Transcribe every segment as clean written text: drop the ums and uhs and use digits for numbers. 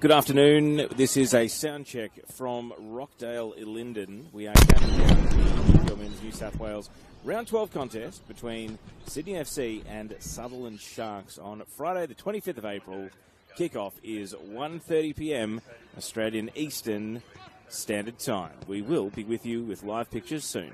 Good afternoon. This is a sound check from Rockdale, Linden. We are counting down the NPL Men's New South Wales Round 12 contest between Sydney FC and Sutherland Sharks on Friday, the 25th of April. Kickoff is 1:30 p.m. Australian Eastern Standard Time. We will be with you with live pictures soon.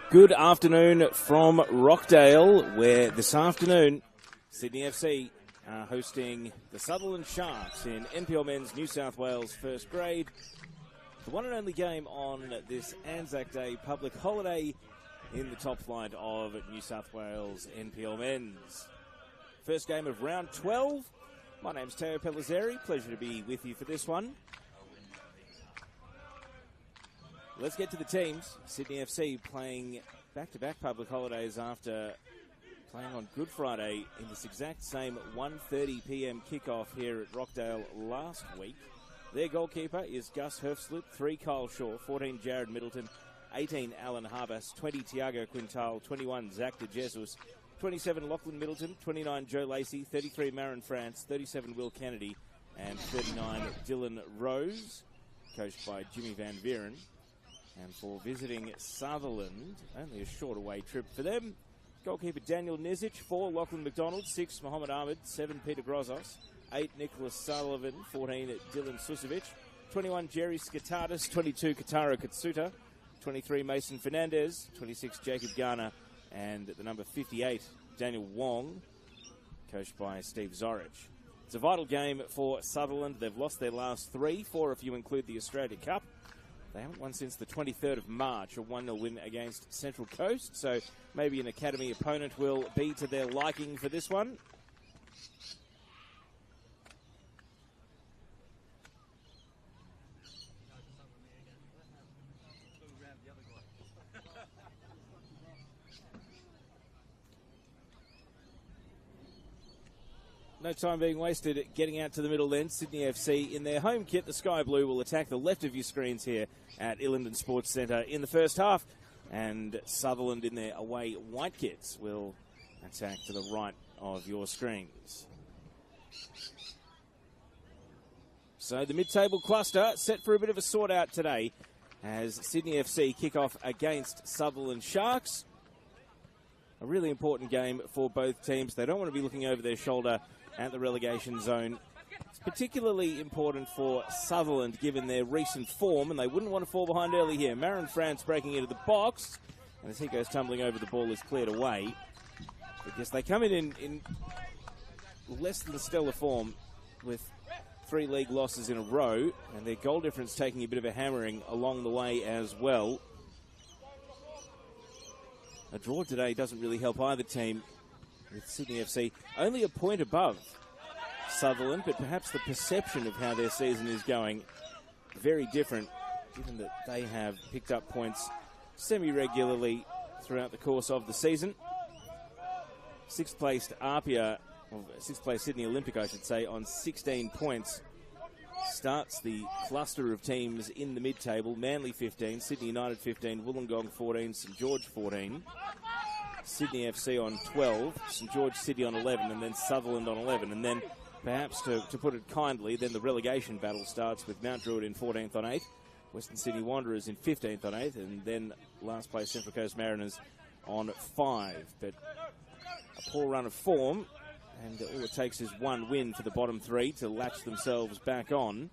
Good afternoon from Rockdale, where this afternoon Sydney FC are hosting the Sutherland Sharks in NPL Men's New South Wales First Grade. The one and only game on this Anzac Day public holiday in the top flight of New South Wales NPL Men's. First game of round 12. My name's Teo Pellizzeri. Pleasure to be with you for this one. Let's get to the teams. Sydney FC playing back-to-back public holidays after playing on Good Friday in this exact same 1:30 p.m. kickoff here at Rockdale last week. Their goalkeeper is Gus Herfslut, 3 Kyle Shaw, 14 Jared Middleton, 18 Alan Harbas, 20 Tiago Quintal, 21 Zach De Jesus, 27 Lachlan Middleton, 29 Joe Lacey, 33 Marin France, 37 Will Kennedy, and 39 Dylan Rose, coached by Jimmy Van Vieren. And for visiting Sutherland, only a short away trip for them. Goalkeeper Daniel Nizic, 4 Lachlan McDonald, 6 Mohammed Ahmed, 7 Peter Grozos, 8 Nicholas Sullivan, 14 Dylan Susovic, 21 Jerry Skatatis, 22 Kataro Katsuta, 23 Mason Fernandez, 26 Jacob Garner, and the number 58 Daniel Wong, coached by Steve Zorich. It's a vital game for Sutherland. They've lost their last 3, 4 if you include the Australia Cup. They haven't won since the 23rd of March, a 1-0 win against Central Coast, so maybe an academy opponent will be to their liking for this one. No time being wasted getting out to the middle then. Sydney FC in their home kit, the Sky Blue, will attack the left of your screens here at Illingdon Sports Centre in the first half. And Sutherland in their away white kits will attack to the right of your screens. So the mid-table cluster set for a bit of a sort out today as Sydney FC kick off against Sutherland Sharks. A really important game for both teams. They don't want to be looking over their shoulder at the relegation zone. It's particularly important for Sutherland given their recent form, and they wouldn't want to fall behind early here. Marin France breaking into the box, and as he goes tumbling over, the ball is cleared away. Because they come in less than stellar form with 3 league losses in a row, and their goal difference taking a bit of a hammering along the way as well. A draw today doesn't really help either team, with Sydney FC only a point above Sutherland, but perhaps the perception of how their season is going very different, given that they have picked up points semi-regularly throughout the course of the season. 6th placed Apia, or 6th placed Sydney Olympic, I should say, on 16 points. Starts the cluster of teams in the mid-table. Manly 15, Sydney United 15, Wollongong 14, St George 14. Sydney FC on 12, St George City on 11, and then Sutherland on 11. And then, perhaps to put it kindly, then the relegation battle starts with Mount Druitt in 14th on 8, Western Sydney Wanderers in 15th on 8, and then last place Central Coast Mariners on 5. But a poor run of form, and all it takes is one win for the bottom 3 to latch themselves back on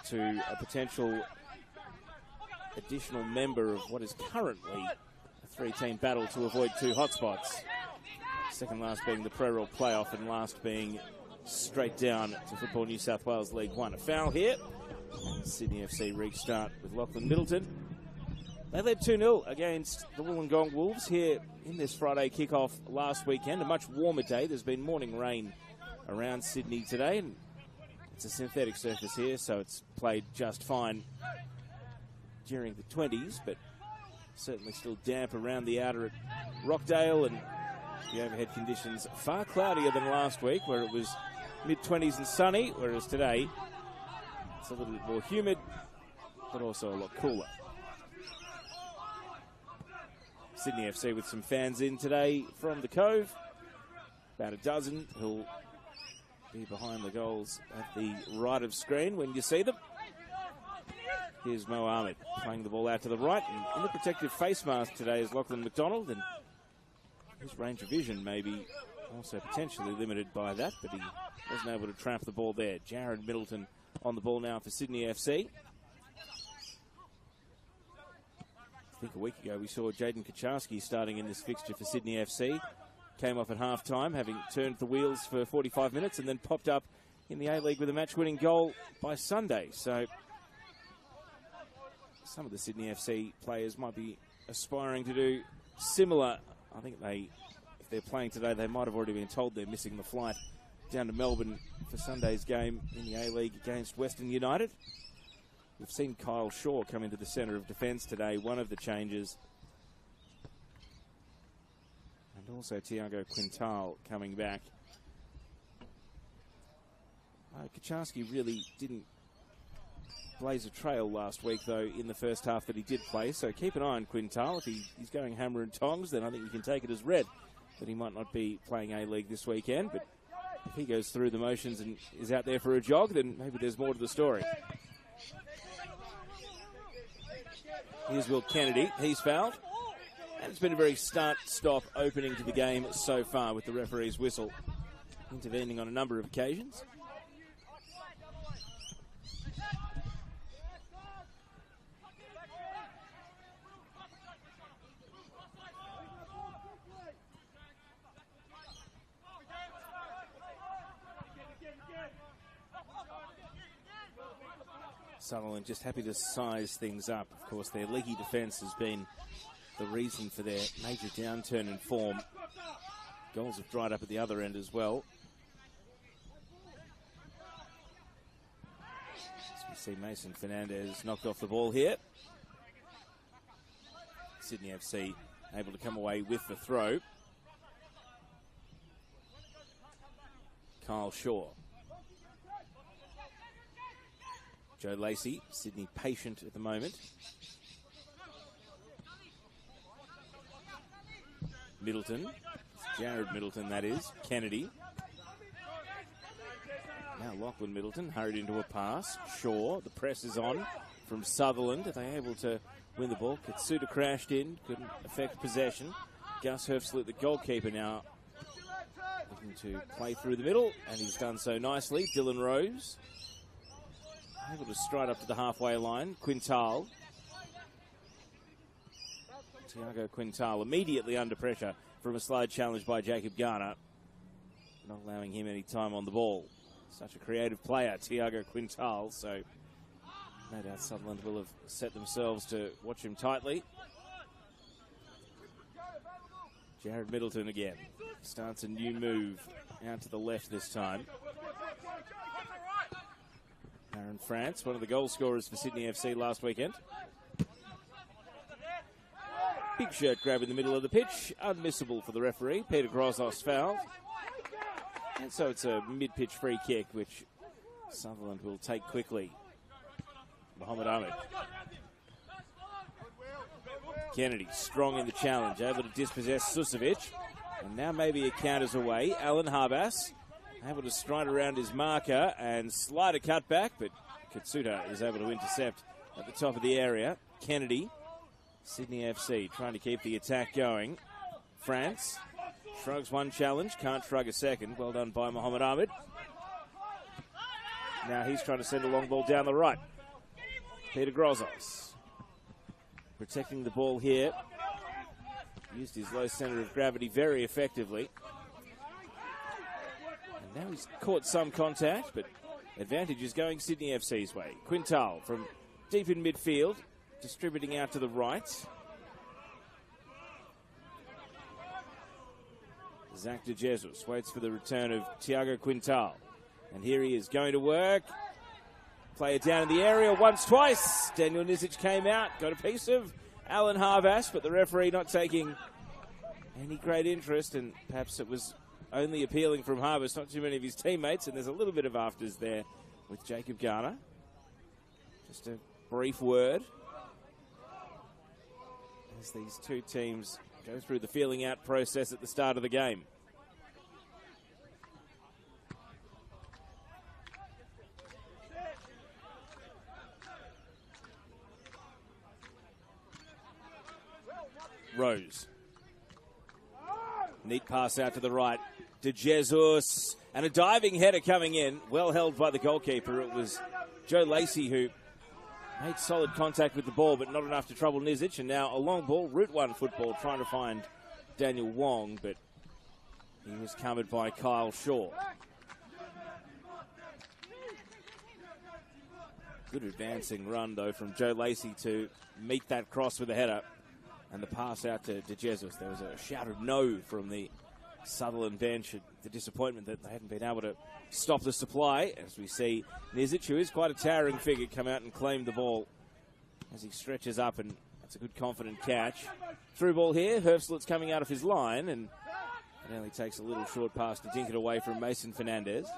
to a potential additional member of what is currently a 3-team battle to avoid 2 hotspots. Second last being the Pro-Roll playoff, and last being straight down to Football New South Wales League 1. A foul here. Sydney FC restart with Lachlan Middleton. They led 2-0 against the Wollongong Wolves here in this Friday kickoff last weekend. A much warmer day. There's been morning rain around Sydney today, and it's a synthetic surface here, so it's played just fine during the 20s, but certainly still damp around the outer at Rockdale, and the overhead conditions far cloudier than last week, where it was mid-20s and sunny, whereas today it's a little bit more humid, but also a lot cooler. Sydney FC with some fans in today from the Cove. About a dozen who'll be behind the goals at the right of screen when you see them. Here's Mo Ahmed playing the ball out to the right. And in the protective face mask today is Lachlan McDonald. And his range of vision may be also potentially limited by that, but he wasn't able to trap the ball there. Jared Middleton on the ball now for Sydney FC. I think a week ago we saw Jaden Kacharski starting in this fixture for Sydney FC. Came off at half-time, having turned the wheels for 45 minutes and then popped up in the A-League with a match-winning goal by Sunday. So some of the Sydney FC players might be aspiring to do similar. I think if they're playing today, they might have already been told they're missing the flight down to Melbourne for Sunday's game in the A-League against Western United. We've seen Kyle Shaw come into the centre of defence today, one of the changes. And also Tiago Quintal coming back. Kacharski really didn't blaze a trail last week, though, in the first half that he did play. So keep an eye on Quintal. If he's going hammer and tongs, then I think you can take it as read that he might not be playing A-League this weekend. But if he goes through the motions and is out there for a jog, then maybe there's more to the story. Here's Will Kennedy. He's fouled. And it's been a very start-stop opening to the game so far, with the referee's whistle intervening on a number of occasions. Sutherland just happy to size things up. Of course, their leaky defence has been the reason for their major downturn in form. Goals have dried up at the other end as well. As we see Mason Fernandez knocked off the ball here. Sydney FC able to come away with the throw. Kyle Shaw. Joe Lacey, Sydney patient at the moment. Middleton, Jared Middleton that is, Kennedy. Now Lachlan Middleton hurried into a pass. Shaw, the press is on from Sutherland. Are they able to win the ball? Katsuta crashed in, couldn't affect possession. Gus Herfslut, the goalkeeper, now looking to play through the middle, and he's done so nicely. Dylan Rose able to stride up to the halfway line. Quintal. Tiago Quintal immediately under pressure from a slide challenge by Jacob Garner, not allowing him any time on the ball. Such a creative player, Tiago Quintal, so no doubt Sutherland will have set themselves to watch him tightly. Jared Middleton again starts a new move out to the left this time. Aaron France, one of the goal scorers for Sydney FC last weekend. Big shirt grab in the middle of the pitch, unmissable for the referee. Peter Grozos fouled. And so it's a mid-pitch free kick, which Sutherland will take quickly. Mohamed Ahmed. Kennedy, strong in the challenge, able to dispossess Susovic. And now maybe a counters away. Alan Harbas able to stride around his marker and slide a cutback, but Katsuta is able to intercept at the top of the area. Kennedy, Sydney FC trying to keep the attack going. France shrugs one challenge, can't shrug a second. Well done by Mohamed Ahmed. Now he's trying to send a long ball down the right. Peter Grozos protecting the ball here. Used his low centre of gravity very effectively. And now he's caught some contact, but advantage is going Sydney FC's way. Quintal from deep in midfield, distributing out to the right. Zach De Jesus waits for the return of Tiago Quintal. And here he is going to work. Play it down in the area once, twice. Daniel Nizic came out, got a piece of Alan Harvash, but the referee not taking any great interest, and perhaps it was only appealing from Harvash, not too many of his teammates, and there's a little bit of afters there with Jacob Garner. Just a brief word as these two teams go through the feeling out process at the start of the game. Rose. Neat pass out to the right. De Jesus. And a diving header coming in. Well held by the goalkeeper. It was Joe Lacey who Made solid contact with the ball, but not enough to trouble Nizic. And now a long ball, Route 1 football, trying to find Daniel Wong, but he was covered by Kyle Shaw. Good advancing run, though, from Joe Lacey to meet that cross with a header. And the pass out to De Jesus. There was a shout of no from the Sutherland bench at the disappointment that they hadn't been able to stop the supply. As we see Nizic, who is quite a towering figure, come out and claim the ball as he stretches up, and that's a good confident catch. Through ball here, Herfslett's coming out of his line, and it only takes a little short pass to dink it away from Mason Fernandez.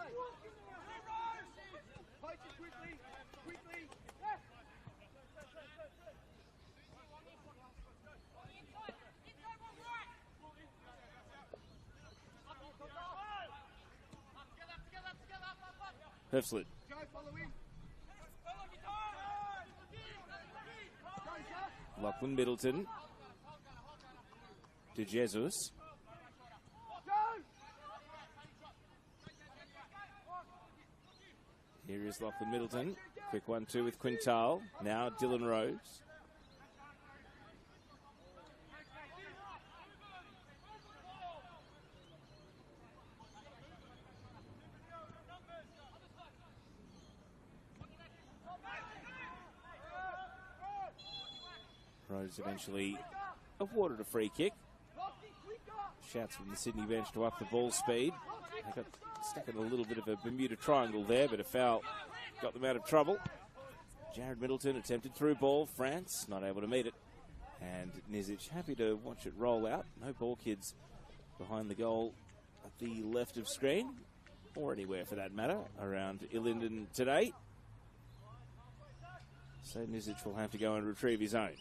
Herfslett. Lachlan Middleton. De Jesus. Here is Lachlan Middleton. Quick 1-2 with Quintal. Now Dylan Rose. Rose eventually awarded a free kick. Shouts from the Sydney bench to up the ball speed. They got stuck in a little bit of a Bermuda Triangle there, but a foul got them out of trouble. Jared Middleton attempted through ball. France not able to meet it. And Nizic happy to watch it roll out. No ball kids behind the goal at the left of screen, or anywhere for that matter, around Ilinden today. So Nizic will have to go and retrieve his own.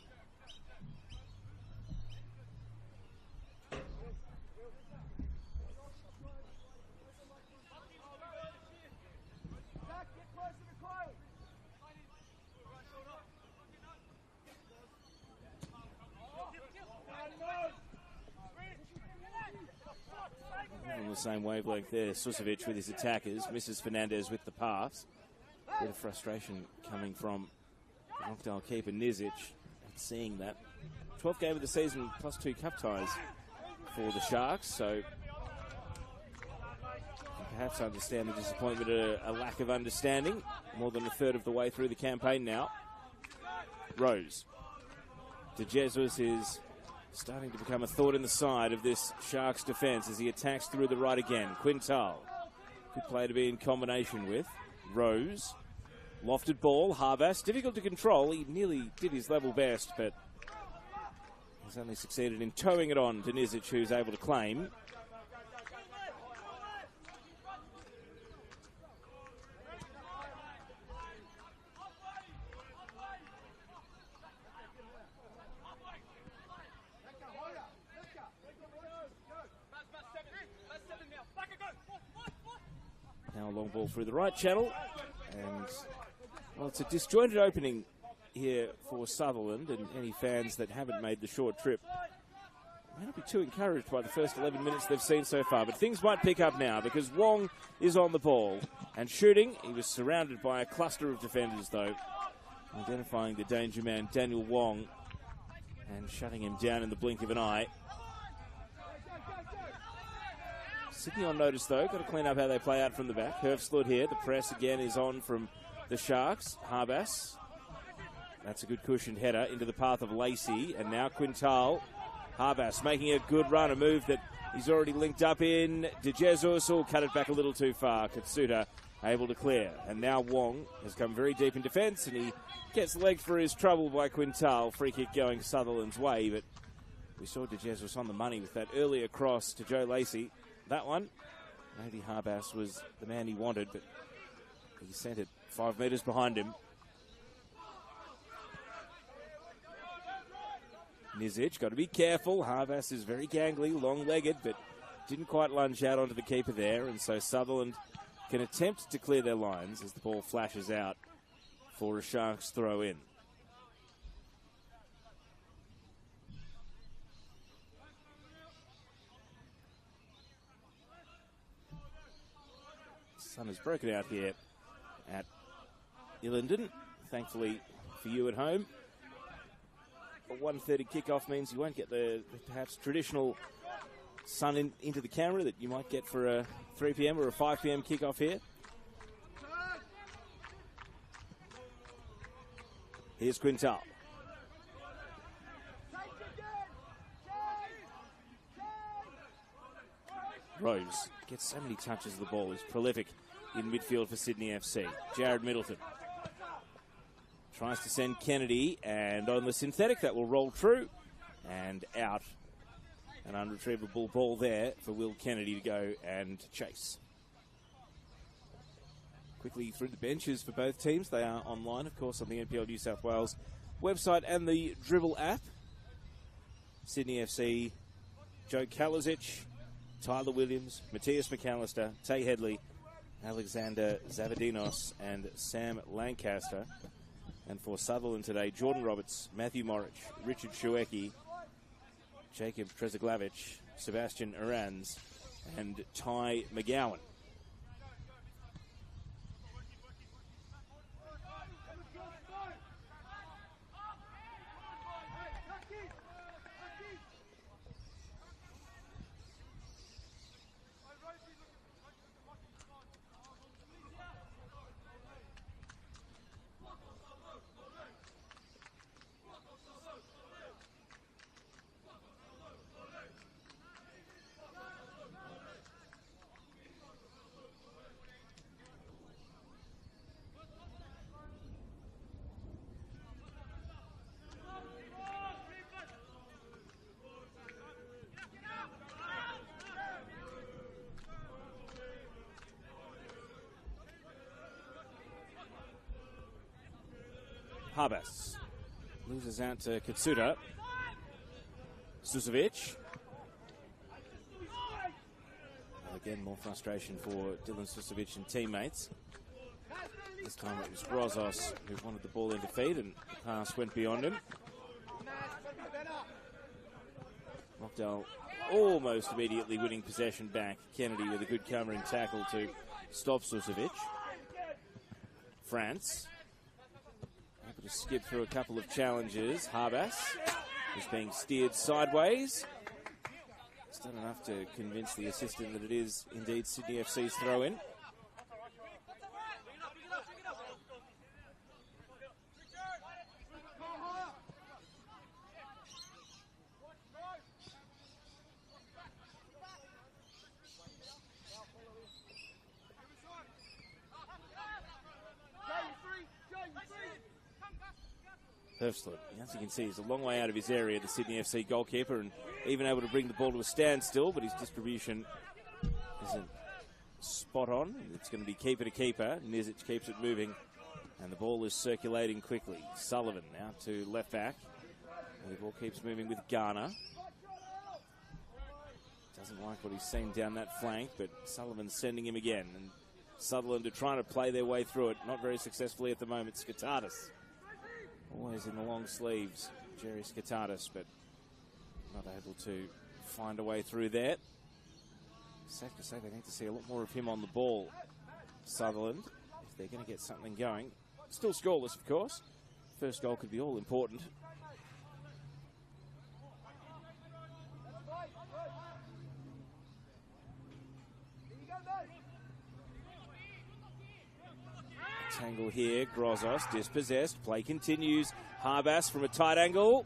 On the same wavelength there, Susovic with his attackers, misses Fernandez with the pass. Bit of frustration coming from Rockdale keeper Nizic at seeing that. 12th game of the season, plus 2 cup ties for the Sharks, so perhaps understand the disappointment, a lack of understanding. More than a third of the way through the campaign now. Rose. De Jesus is starting to become a thought in the side of this Sharks defence as he attacks through the right again. Quintal. Good play to be in combination with. Rose. Lofted ball. Harbas. Difficult to control. He nearly did his level best, but he's only succeeded in towing it on to Nizic, who's able to claim. Now a long ball through the right channel, and well, it's a disjointed opening here for Sutherland, and any fans that haven't made the short trip may not be too encouraged by the first 11 minutes they've seen so far, but things might pick up now because Wong is on the ball and shooting. He was surrounded by a cluster of defenders, though, identifying the danger man Daniel Wong and shutting him down in the blink of an eye. Sydney on notice, though. Got to clean up how they play out from the back. Herfslett here. The press again is on from the Sharks. Harbas. That's a good cushioned header into the path of Lacey. And now Quintal. Harbas making a good run. A move that he's already linked up in. De Jesus will cut it back a little too far. Katsuta able to clear. And now Wong has come very deep in defence, and he gets legged for his trouble by Quintal. Free kick going Sutherland's way, but we saw De Jesus on the money with that earlier cross to Joe Lacey. That one, maybe Harbas was the man he wanted, but he sent it 5 metres behind him. Nizic, got to be careful. Harbas is very gangly, long-legged, but didn't quite lunge out onto the keeper there, and so Sutherland can attempt to clear their lines as the ball flashes out for a Sharks throw-in. Sun has broken out here at Ilinden. Thankfully, for you at home. A 1:30 kickoff means you won't get the perhaps traditional sun into the camera that you might get for a 3 p.m. or a 5 p.m. kickoff here. Here's Quintal. Rose gets so many touches of the ball. He's prolific in midfield for Sydney FC. Jared Middleton tries to send Kennedy, and on the synthetic that will roll true and out. An unretrievable ball there for Will Kennedy to go and chase. Quickly through the benches for both teams. They are online, of course, on the NPL New South Wales website and the Dribble app. Sydney FC, Joe Kalazic, Tyler Williams, Matthias McAllister, Tay Headley, Alexander Zavadinos, and Sam Lancaster. And for Sutherland today, Jordan Roberts, Matthew Morich, Richard Shuecki, Jacob Trezaglavich, Sebastian Arans, and Ty McGowan. Habas loses out to Katsuta. Susovic. And again, more frustration for Dylan Susovic and teammates. This time it was Grozos who wanted the ball into feed, and the pass went beyond him. Rockdale almost immediately winning possession back. Kennedy with a good covering tackle to stop Susovic. France able to skip through a couple of challenges. Habas is being steered sideways. It's done enough to convince the assistant that it is indeed Sydney FC's throw-in. Hurfslund, as you can see, he's a long way out of his area, the Sydney FC goalkeeper, and even able to bring the ball to a standstill, but his distribution isn't spot on. It's going to be keeper to keeper. Nizic keeps it moving, and the ball is circulating quickly. Sullivan now to left back, and the ball keeps moving with Garner. Doesn't like what he's seen down that flank, but Sullivan's sending him again, and Sutherland are trying to play their way through it, not very successfully at the moment. Skitardis. Always in the long sleeves, Jerry Skitardis, but not able to find a way through there. Safe to say they need to see a lot more of him on the ball, Sutherland, if they're going to get something going. Still scoreless, of course. First goal could be all important. Tangle here, Grozos dispossessed, play continues. Habas from a tight angle,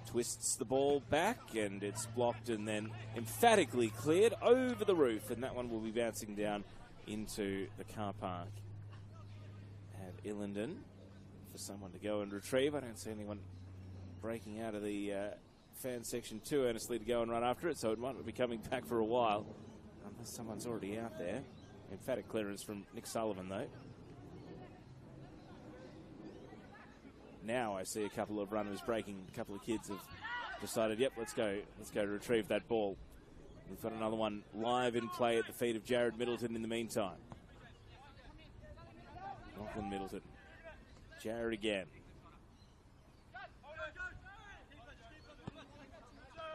twists the ball back, and it's blocked and then emphatically cleared over the roof, and that one will be bouncing down into the car park at Illingdon for someone to go and retrieve. I don't see anyone breaking out of the fan section too earnestly to go and run after it, so it might not be coming back for a while unless someone's already out there. Emphatic clearance from Nick Sullivan though. Now I see a couple of runners breaking. A couple of kids have decided, yep, let's go retrieve that ball. We've got another one live in play at the feet of Jared Middleton in the meantime. Lachlan Middleton. Jared again.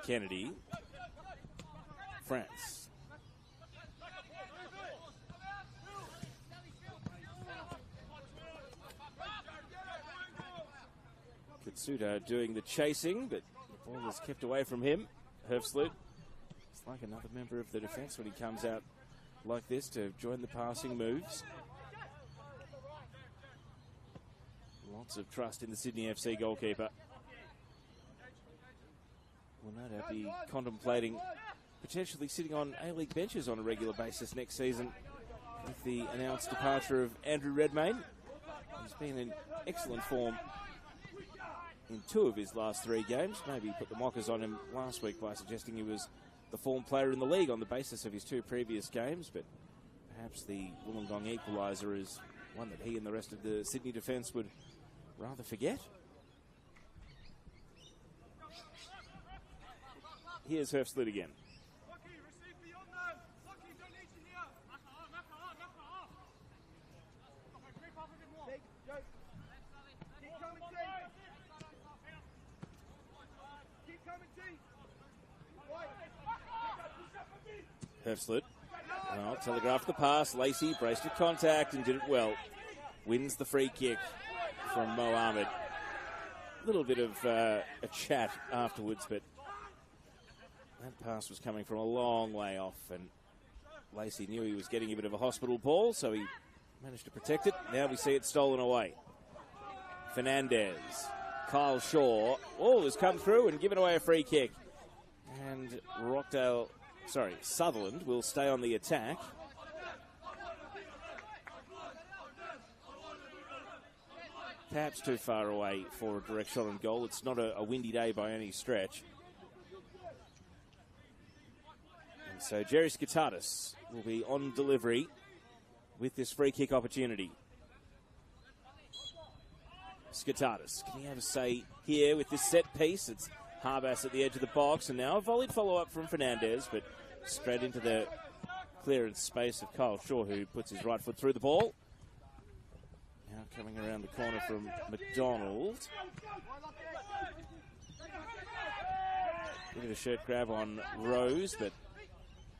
Kennedy. France. Katsuta doing the chasing, but the ball is kept away from him. Herfslut, it's like another member of the defence when he comes out like this to join the passing moves. Lots of trust in the Sydney FC goalkeeper. Will no doubt be contemplating potentially sitting on A-League benches on a regular basis next season with the announced departure of Andrew Redmayne. He's been in excellent form in 2 of his last 3 games. Maybe he put the mockers on him last week by suggesting he was the form player in the league on the basis of his 2 previous games, but perhaps the Wollongong equaliser is one that he and the rest of the Sydney defence would rather forget. Here's Herfslut again. Herfslut. Well, telegraphed the pass. Lacey braced at contact and did it well. Wins the free kick from Mo Ahmed. A little bit of a chat afterwards, but that pass was coming from a long way off, and Lacey knew he was getting a bit of a hospital ball, so he managed to protect it. Now we see it stolen away. Fernandez. Kyle Shaw. All has come through and given away a free kick. And Sutherland will stay on the attack. Perhaps too far away for a direct shot on goal. It's not a windy day by any stretch. And so Jerry Skitatis will be on delivery with this free kick opportunity. Skitatis, can he have a say here with this set piece? It's Harbas at the edge of the box, and now a volleyed follow-up from Fernandez, but straight into the clearance space of Kyle Shaw, who puts his right foot through the ball. Now coming around the corner from McDonald. Bit of a shirt grab on Rose, but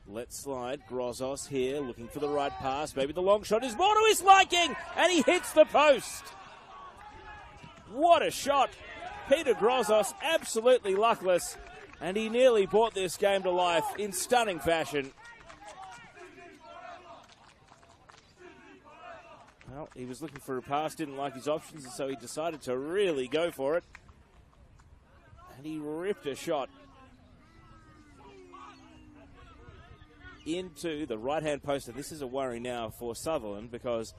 let slide. Grozos here, looking for the right pass. Maybe the long shot is more to his liking, and he hits the post. What a shot. Peter Grozos absolutely luckless, and he nearly brought this game to life in stunning fashion. Well, he was looking for a pass, didn't like his options, and so he decided to really go for it. And he ripped a shot into the right-hand post. And this is a worry now for Sutherland, because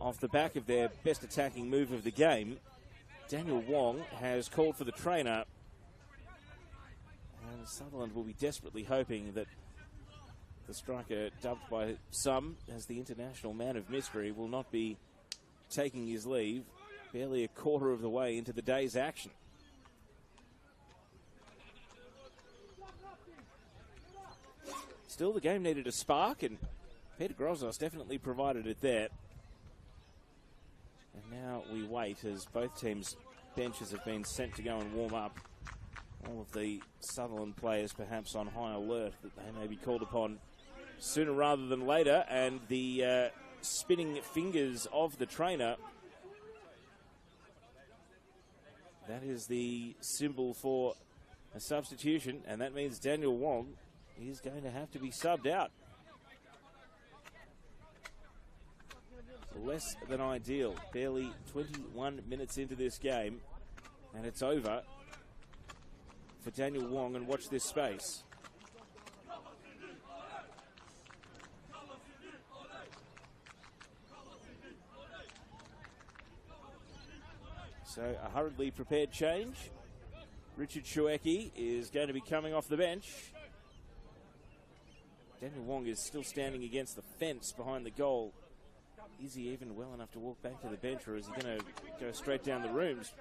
off the back of their best attacking move of the game, Daniel Wong has called for the trainer. And Sutherland will be desperately hoping that the striker, dubbed by some as the international man of mystery, will not be taking his leave barely a quarter of the way into the day's action. Still, the game needed a spark, and Peter Grozos definitely provided it there. And now we wait as both teams' benches have been sent to go and warm up. All of the Sutherland players perhaps on high alert that they may be called upon sooner rather than later, and the spinning fingers of the trainer, that is the symbol for a substitution, and that means Daniel Wong is going to have to be subbed out. Less than ideal. Barely 21 minutes into this game, and it's over for Daniel Wong, and watch this space. So a hurriedly prepared change. Richard Schuecki is going to be coming off the bench. Daniel Wong is still standing against the fence behind the goal. Is he even well enough to walk back to the bench, or is he going to go straight down the rooms?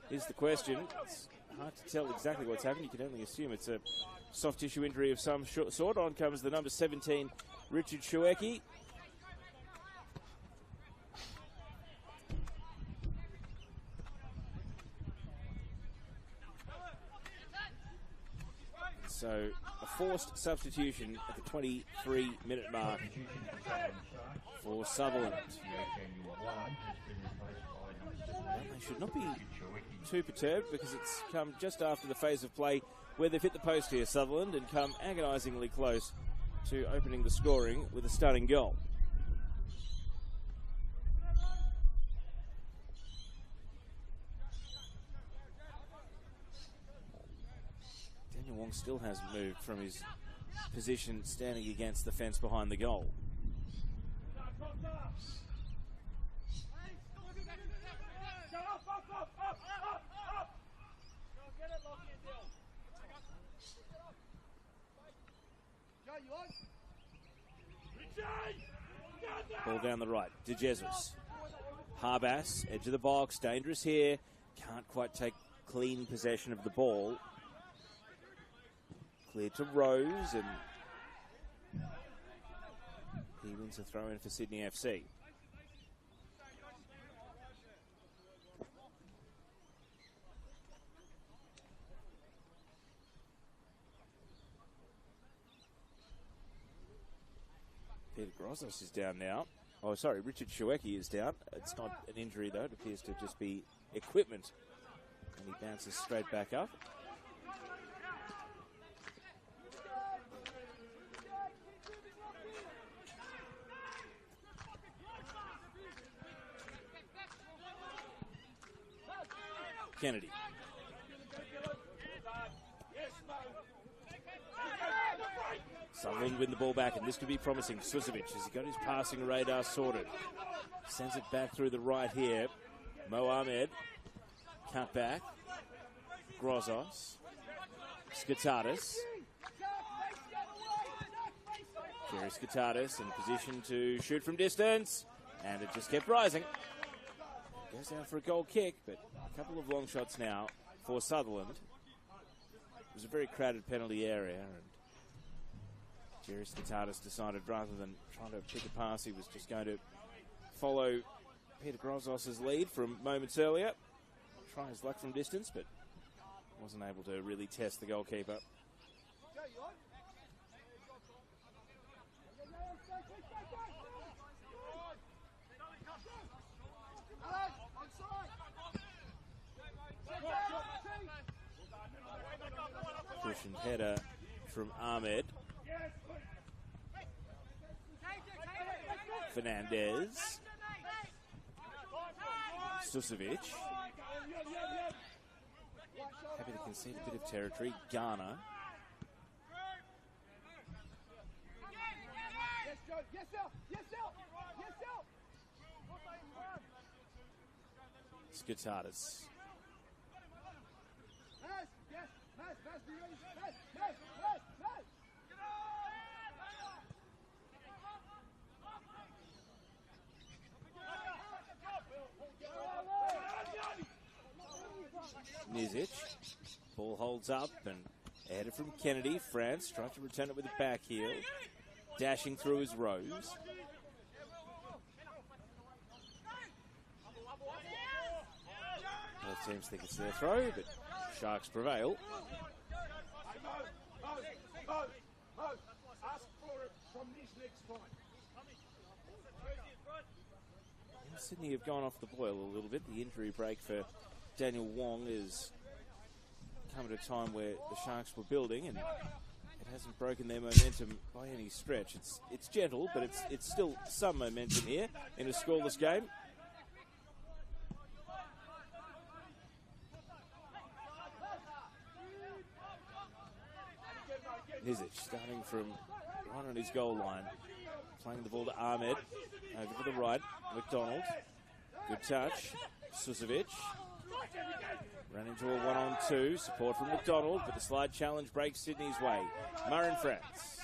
Is the question. It's hard to tell exactly what's happened. You can only assume it's a soft tissue injury of some sort. On comes the number 17, Richard Schuecki. So a forced substitution at the 23-minute mark for Sutherland. They should not be too perturbed because it's come just after the phase of play where they've hit the post here, Sutherland, and come agonisingly close to opening the scoring with a stunning goal. Daniel Wong still hasn't moved from his position standing against the fence behind the goal. Ball down the right, De Jesus. Harbas, edge of the box, dangerous here. Can't quite take clean possession of the ball. Clear to Rose, and he wins a throw in for Sydney FC. Peter Grozos is down now. Oh, sorry, Richard Shueki is down. It's not an injury, though. It appears to just be equipment. And he bounces straight back up. Kennedy. Sutherland win the ball back, and this could be promising. Susovic has got his passing radar sorted. Sends it back through the right here. Mo Ahmed. Cut back. Grozos. Skitadis. Jerry Skitadis in position to shoot from distance. And it just kept rising. Goes out for a goal kick, but a couple of long shots now for Sutherland. It was a very crowded penalty area, and Jerry Skitadis decided rather than trying to pick a pass, he was just going to follow Peter Grozos' lead from moments earlier. Try his luck from distance, but wasn't able to really test the goalkeeper. Pushing header from Ahmed. Fernandez. Susovic. Happy to concede a bit of territory. Ghana. Skitadis. Nizic. Ball holds up and added from Kennedy. France tries to return it with a back heel. Dashing through his Rose. Both teams think it's their throw, but Sharks prevail. Sydney have gone off the boil a little bit. The injury break for Daniel Wong has come at a time where the Sharks were building, and it hasn't broken their momentum by any stretch. It's gentle, but it's still some momentum here in a scoreless game. Nizic starting from right on his goal line, playing the ball to Ahmed, over to the right, McDonald, good touch, Susovic, ran into a 1-on-2, support from McDonald, but the slide challenge breaks Sydney's way. Marin France.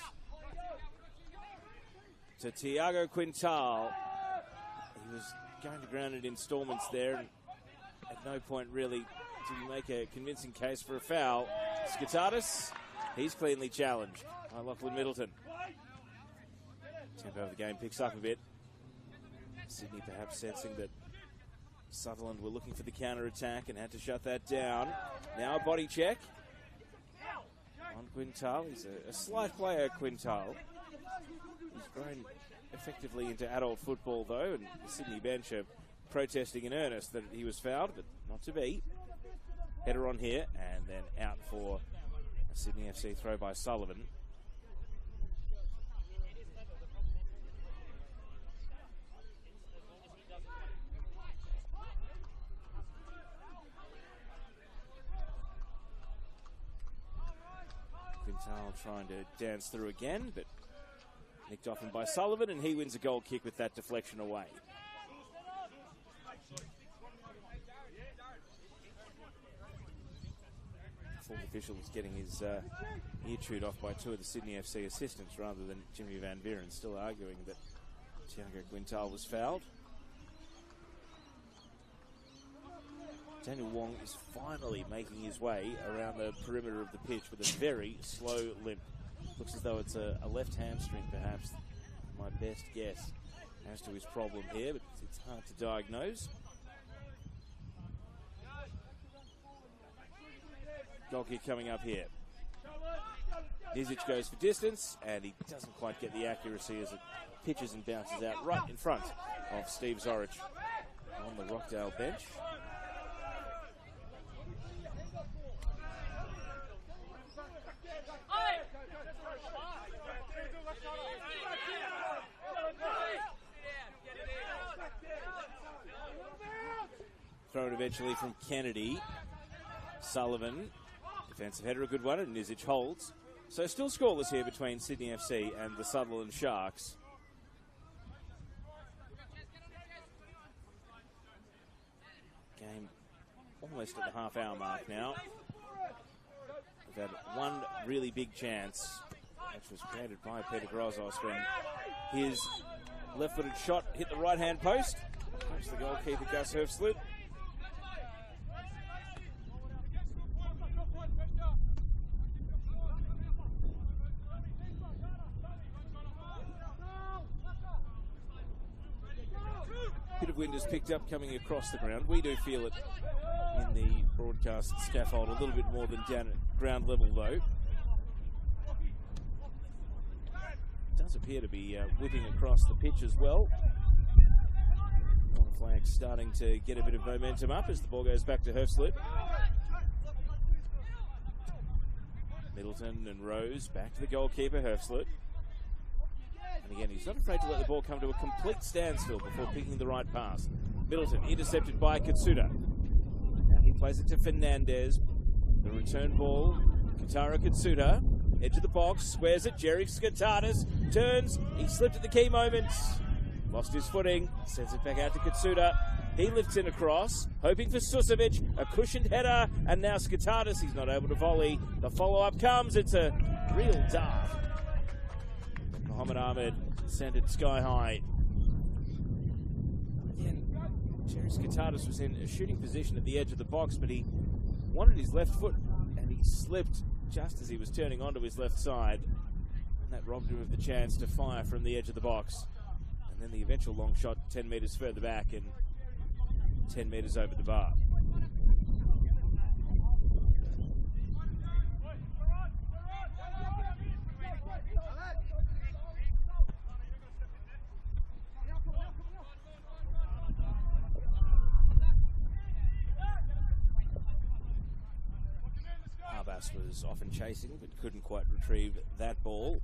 To Thiago Quintal. He was going to ground in installments there, and at no point really did he make a convincing case for a foul. Skitadis, he's cleanly challenged by Lachlan Middleton. Tempo of the game picks up a bit. Sydney perhaps sensing that Sutherland were looking for the counter-attack and had to shut that down. Now a body check on Quintal. He's a slight player, Quintal. He's grown effectively into adult football, though, and the Sydney bench are protesting in earnest that he was fouled, but not to be. Header on here, and then out for a Sydney FC throw by Sullivan. Quintal trying to dance through again, but nicked off him by Sullivan, and he wins a goal kick with that deflection away. Fourth official is getting his ear chewed off by two of the Sydney FC assistants rather than Jimmy Van Buren, still arguing that Thiago Quintal was fouled. Daniel Wong is finally making his way around the perimeter of the pitch with a very slow limp. Looks as though it's a left hamstring, perhaps. My best guess as to his problem here, but it's hard to diagnose. Goal kick coming up here. Nizic goes for distance, and he doesn't quite get the accuracy as it pitches and bounces out right in front of Steve Zorich on the Rockdale bench. Thrown eventually from Kennedy. Sullivan, defensive header, a good one, and Nizic holds. So still scoreless here between Sydney FC and the Sutherland Sharks. Game almost at the half-hour mark now. We've had one really big chance, which was created by Peter Grozos when his left-footed shot hit the right-hand post. Comes the goalkeeper, Gus Herfslut. Bit of wind is picked up coming across the ground. We do feel it in the broadcast scaffold a little bit more than down at ground level, though. It does appear to be whipping across the pitch as well. Corner flag starting to get a bit of momentum up as the ball goes back to Herfslut. Middleton and Rose back to the goalkeeper, Herfslut. And again, he's not afraid to let the ball come to a complete standstill before picking the right pass. Middleton intercepted by Katsuda. Now he plays it to Fernandez. The return ball, Katara Katsuda. Edge of the box, squares it. Jerry Skatardis turns. He slipped at the key moment. Lost his footing. Sends it back out to Katsuda. He lifts in across, hoping for Susovic. A cushioned header. And now Skatardis, he's not able to volley. The follow-up comes. It's a real dart. Mohamed Ahmed sent it sky high. Again, Jerry Skatardis was in a shooting position at the edge of the box, but he wanted his left foot and he slipped just as he was turning onto his left side. And that robbed him of the chance to fire from the edge of the box. And then the eventual long shot 10 metres further back and 10 metres over the bar. Was often chasing but couldn't quite retrieve that ball.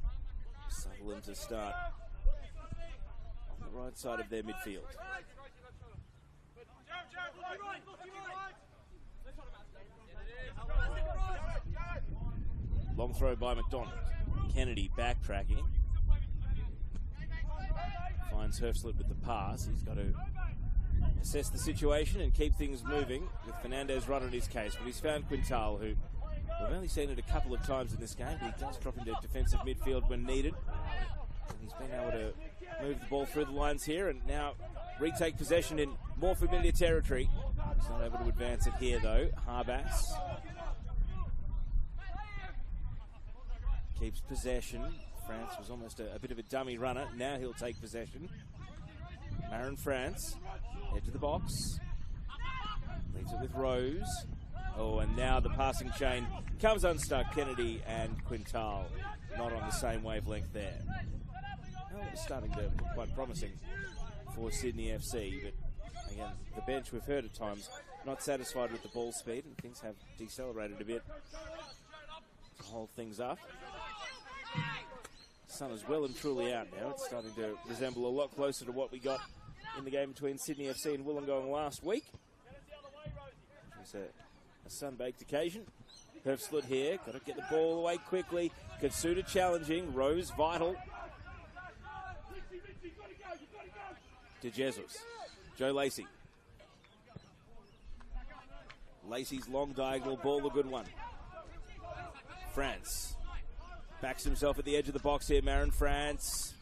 Sutherland to start on the right side of their midfield. Long throw by McDonald. Kennedy backtracking. Finds Herfslut with the pass. He's got to assess the situation and keep things moving with Fernandez right on his case. But he's found Quintal, who we've only seen it a couple of times in this game, but he does drop into defensive midfield when needed. And he's been able to move the ball through the lines here and now retake possession in more familiar territory. He's not able to advance it here, though. Harbas keeps possession. France was almost a bit of a dummy runner. Now he'll take possession. Marin France, edge of the box. Leaves it with Rose. Oh, and now the passing chain comes unstuck. Kennedy and Quintal not on the same wavelength there. Well, it's starting to look quite promising for Sydney FC, but Again, the bench we've heard at times not satisfied with the ball speed, and things have decelerated a bit to hold things up. The sun is well and truly out now. It's starting to resemble a lot closer to what we got in the game between Sydney FC and Wollongong last week. It was a sun-baked occasion. Herfslut here, got to get the ball away quickly. Katsuta challenging, Rose vital. De Jesus, Joe Lacey. Lacey's long diagonal ball, a good one. France backs himself at the edge of the box here, Marin France.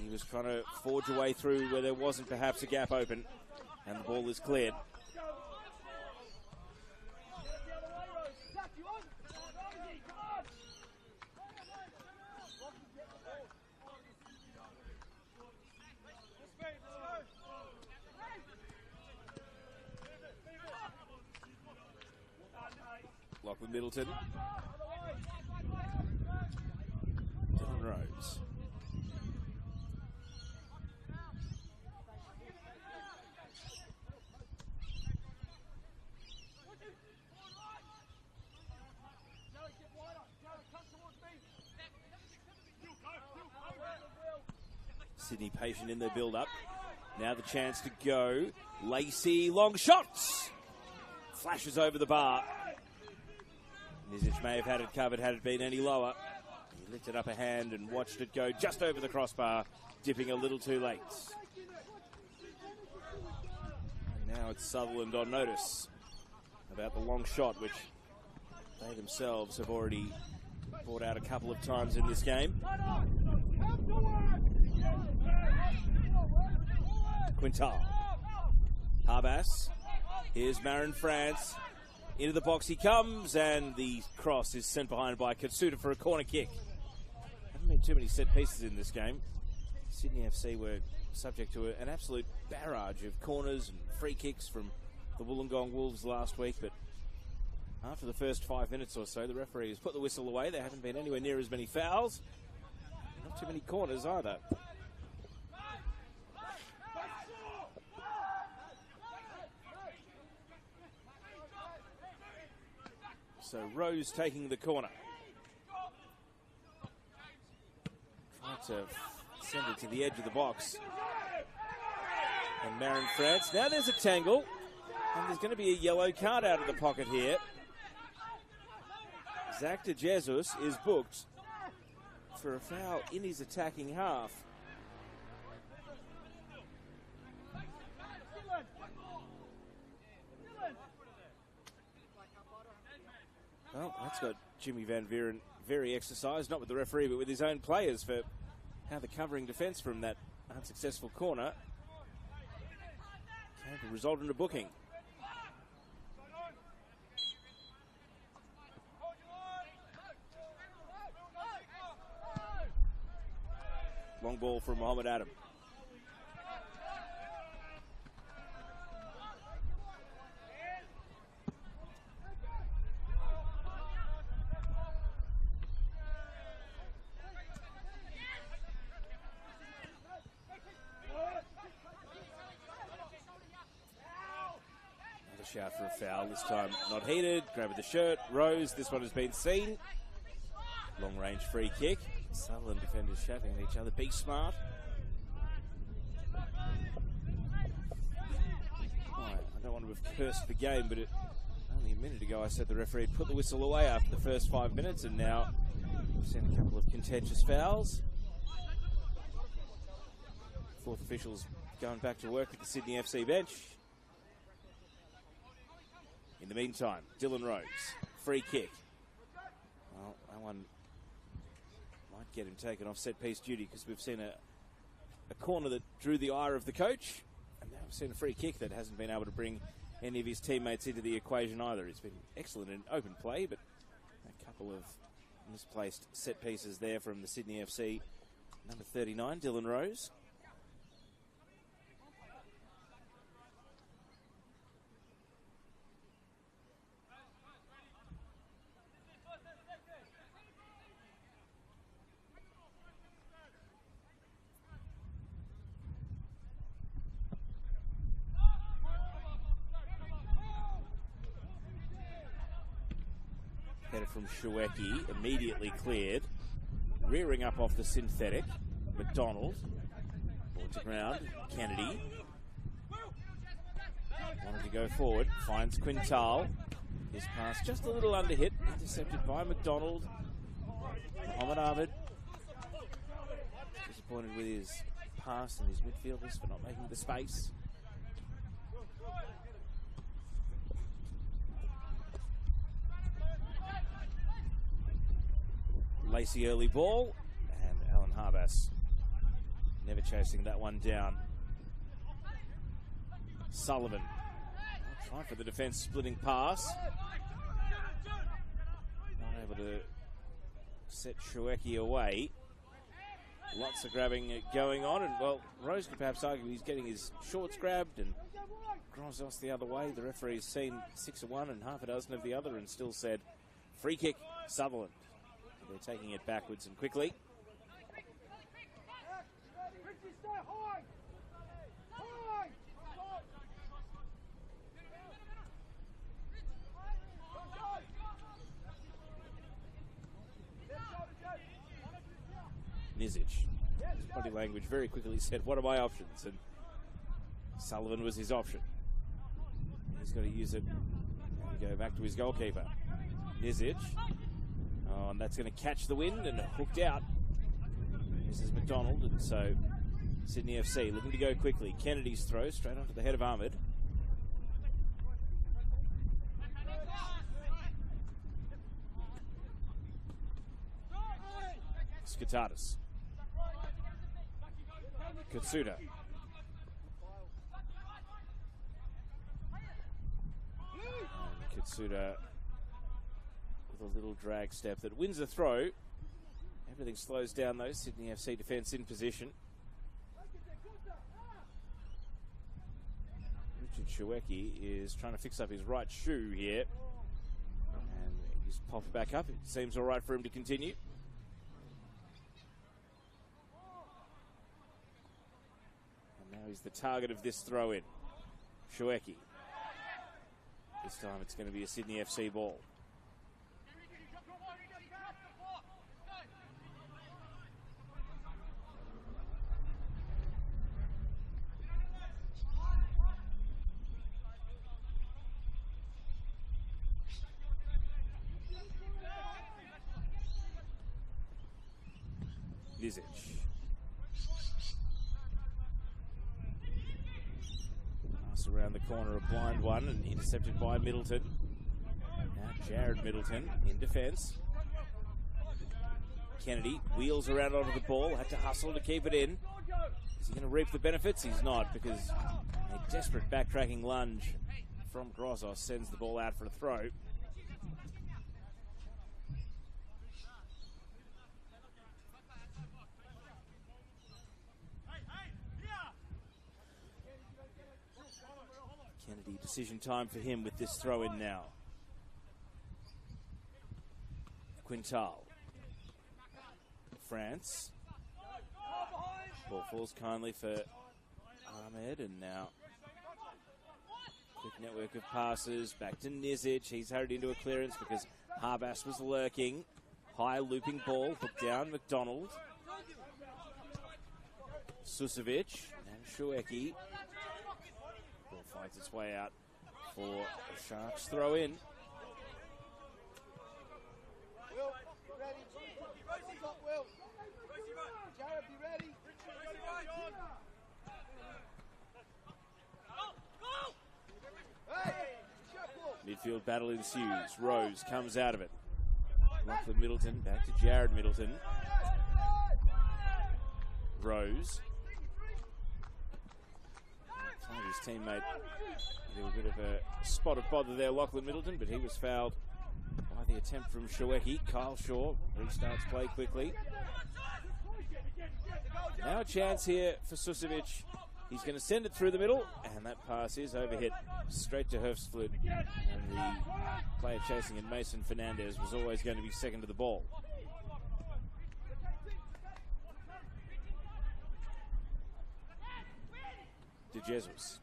He was trying to forge a way through where there wasn't perhaps a gap open, and the ball is cleared. Lock with Middleton. Dylan Rose. Sydney patient in their build-up. Now the chance to go. Lacey, long shots! Flashes over the bar. Nizic may have had it covered had it been any lower. He lifted up a hand and watched it go just over the crossbar, dipping a little too late. And now it's Sutherland on notice about the long shot, which they themselves have already brought out a couple of times in this game. Quintal. Harbas. Here's Marin France. Into the box he comes, and the cross is sent behind by Katsuta for a corner kick. Haven't been too many set pieces in this game. Sydney FC were subject to an absolute barrage of corners and free kicks from the Wollongong Wolves last week, but after the first 5 minutes or so, the referee has put the whistle away. There haven't been anywhere near as many fouls. Not too many corners either. So Rose taking the corner. Trying to send it to the edge of the box. And Marin France. Now there's a tangle. And there's going to be a yellow card out of the pocket here. Zach De Jesus is booked for a foul in his attacking half. Well, that's got Jimmy Van Vieren very exercised, not with the referee, but with his own players for how the covering defence from that unsuccessful corner can result in a booking. Long ball from Mohamed Adam. Shout for a foul, this time not heated. Grab with the shirt. Rose, this one has been seen. Long range free kick. Sutherland defenders shouting at each other. Be smart. Right, I don't want to have cursed the game, but only a minute ago I said the referee put the whistle away after the first 5 minutes, and now we've seen a couple of contentious fouls. Fourth officials going back to work at the Sydney FC bench. In the meantime, Dylan Rose, free kick. Well, that one might get him taken off set-piece duty because we've seen a corner that drew the ire of the coach, and now we've seen a free kick that hasn't been able to bring any of his teammates into the equation either. He's been excellent in open play, but a couple of misplaced set-pieces there from the Sydney FC. Number 39, Dylan Rose. Header from Shawecki, immediately cleared. Rearing up off the synthetic. McDonald. Ball to ground. Kennedy. Wanted to go forward. Finds Quintal. His pass just a little under hit. Intercepted by McDonald. Mohamed Ahmed. Disappointed with his pass and his midfielders for not making the space. Lacey early ball, and Alan Harbas never chasing that one down. Sullivan trying for the defence splitting pass. Not able to set Shawecki away. Lots of grabbing going on, and well, Rose could perhaps argue he's getting his shorts grabbed, and Grozos the other way. The referee's seen 6 of one and half a dozen of the other, and still said free kick, Sutherland. They're taking it backwards and quickly. Nizic, his body language very quickly said, what are my options? And Sullivan was his option. He's got to use it and go back to his goalkeeper. Nizic. Oh, and that's going to catch the wind and hooked out. This is McDonald, and so Sydney FC looking to go quickly. Kennedy's throw straight onto the head of Ahmed. Skatatis. Katsuda. And Katsuda with a little drag step that wins the throw. Everything slows down though. Sydney FC defence in position. Richard Shawecki is trying to fix up his right shoe here. And he's popped back up. It seems all right for him to continue. And now he's the target of this throw-in. Shawecki. This time it's going to be a Sydney FC ball. Nizic. Pass around the corner, a blind one, and intercepted by Middleton. Now Jared Middleton in defence. Kennedy wheels around onto the ball, had to hustle to keep it in. Is he going to reap the benefits? He's not, because a desperate backtracking lunge from Grozos sends the ball out for a throw. Kennedy, decision time for him with this throw in now. Quintal. France. Ball falls kindly for Ahmed, and now quick network of passes back to Nizic. He's hurried into a clearance because Harbas was lurking. High looping ball, hooked down, McDonald. Susovic and Shawecki. Ball fights its way out for a Sharks throw in. Midfield battle ensues. Rose comes out of it. Lachlan Middleton back to Jared Middleton. Rose. His teammate did a bit of a spot of bother there, Lachlan Middleton, but he was fouled by the attempt from Shawecki. Kyle Shaw restarts play quickly. Now a chance here for Susovic. He's going to send it through the middle, and that pass is overhit straight to Herfsflut. And the player chasing it, Mason Fernandez, was always going to be second to the ball. De Jesus.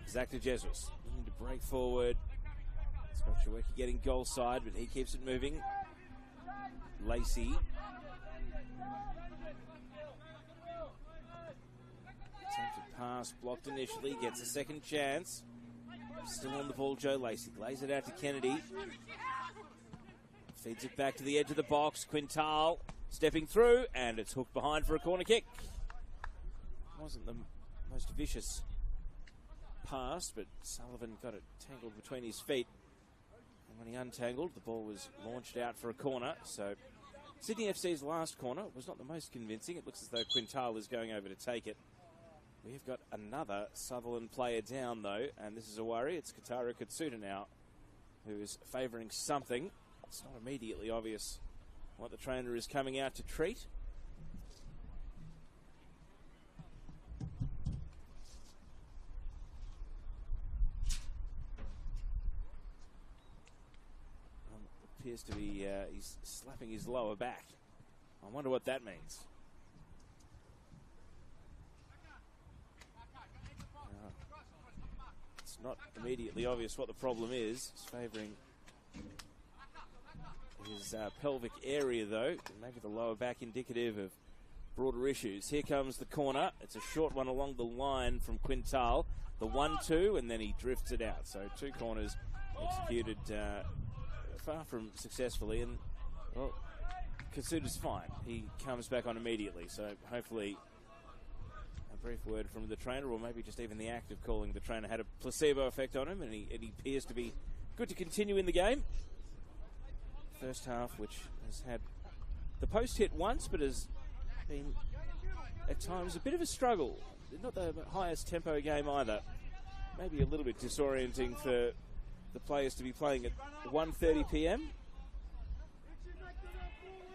Zach de Jesus looking to break forward. Scott Chewecki getting goal side, but he keeps it moving. Lacey. Attempted pass, blocked initially, gets a second chance. Still on the ball, Joe Lacey. Lays it out to Kennedy. Feeds it back to the edge of the box. Quintal stepping through, and it's hooked behind for a corner kick. Wasn't the most vicious pass, but Sullivan got it tangled between his feet. And when he untangled, the ball was launched out for a corner. So Sydney FC's last corner was not the most convincing. It looks as though Quintal is going over to take it. We've got another Sutherland player down, though, and this is a worry. It's Kataru Katsuta now, who is favouring something. It's not immediately obvious what the trainer is coming out to treat. Appears to be he's slapping his lower back. I wonder what that means. It's not immediately obvious what the problem is. It's favouring his pelvic area, though. Maybe the lower back indicative of broader issues. Here comes the corner. It's a short one along the line from Quintal. The 1-2, and then he drifts it out. So 2 corners executed far from successfully, and well, Katsuta's fine. He comes back on immediately, so hopefully a brief word from the trainer, or maybe just even the act of calling the trainer had a placebo effect on him, and he appears to be good to continue in the game. First half, which has had the post hit once, but has been at times a bit of a struggle. Not the highest tempo game either. Maybe a little bit disorienting for the players to be playing at 1:30 p.m.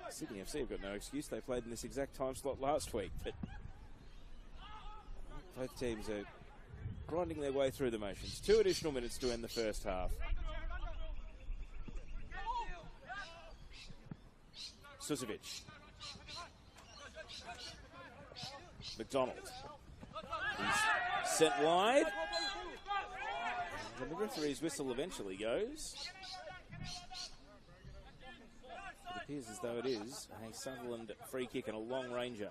Sydney FC have got no excuse. They played in this exact time slot last week, but both teams are grinding their way through the motions. 2 additional minutes to end the first half. Susovic. McDonald. He's sent wide. And the referee's whistle eventually goes. It appears as though it is a Sutherland free kick and a long ranger.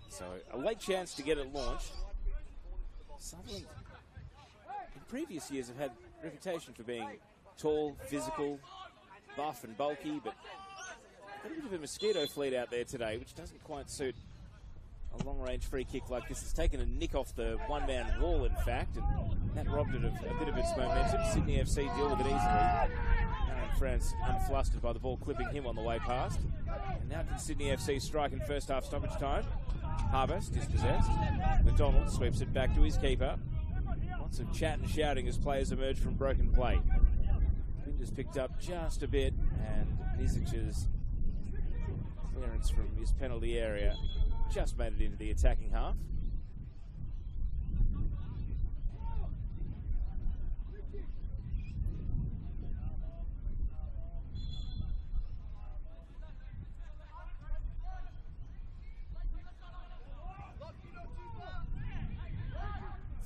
So a late chance to get it launched. Sutherland in previous years have had reputation for being tall, physical, buff and bulky, but got a bit of a mosquito fleet out there today, which doesn't quite suit a long-range free kick like this. It's taken a nick off the one-man wall, in fact, and that robbed it of a bit of its momentum. Sydney FC deal with it easily. And France unflustered by the ball clipping him on the way past. And now can Sydney FC strike in first half stoppage time. Harvey dispossessed. McDonald sweeps it back to his keeper. Lots of chat and shouting as players emerge from broken play. Winder's picked up just a bit, and Nizic's clearance from his penalty area just made it into the attacking half.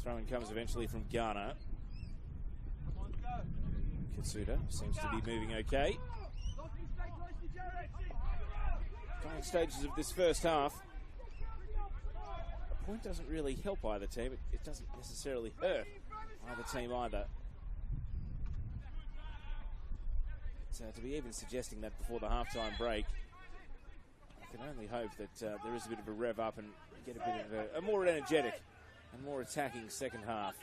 Throw-in comes eventually from Ghana. Katsuta seems to be moving okay. Final stages of this first half. A point doesn't really help either team. It doesn't necessarily hurt either team either. So to be even suggesting that before the halftime break, I can only hope that there is a bit of a rev up and get a bit of a more energetic and more attacking second half.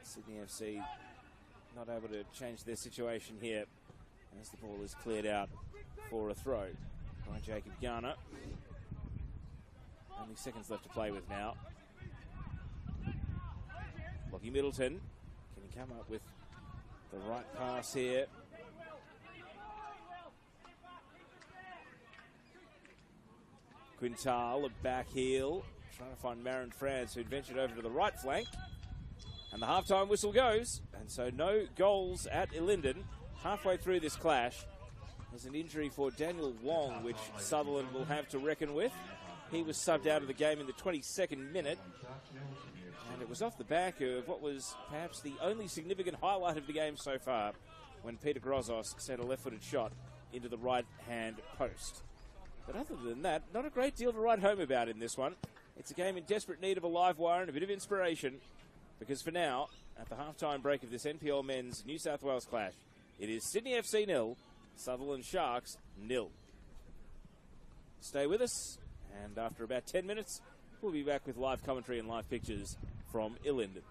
Sydney FC not able to change their situation here as the ball is cleared out for a throw by Jacob Garner. Only seconds left to play with now. Lockie Middleton, can he come up with the right pass here? Quintal, a back heel, trying to find Marin France, who'd ventured over to the right flank. And the halftime whistle goes, and so no goals at Ilinden. Halfway through this clash, there's an injury for Daniel Wong, which Sutherland will have to reckon with. He was subbed out of the game in the 22nd minute, and it was off the back of what was perhaps the only significant highlight of the game so far, when Peter Grozos sent a left-footed shot into the right-hand post. But other than that, not a great deal to write home about in this one. It's a game in desperate need of a live wire and a bit of inspiration, because for now, at the halftime break of this NPL men's New South Wales clash, it is Sydney FC 0, Sutherland Sharks 0. Stay with us, and after about 10 minutes, we'll be back with live commentary and live pictures from Ilinden.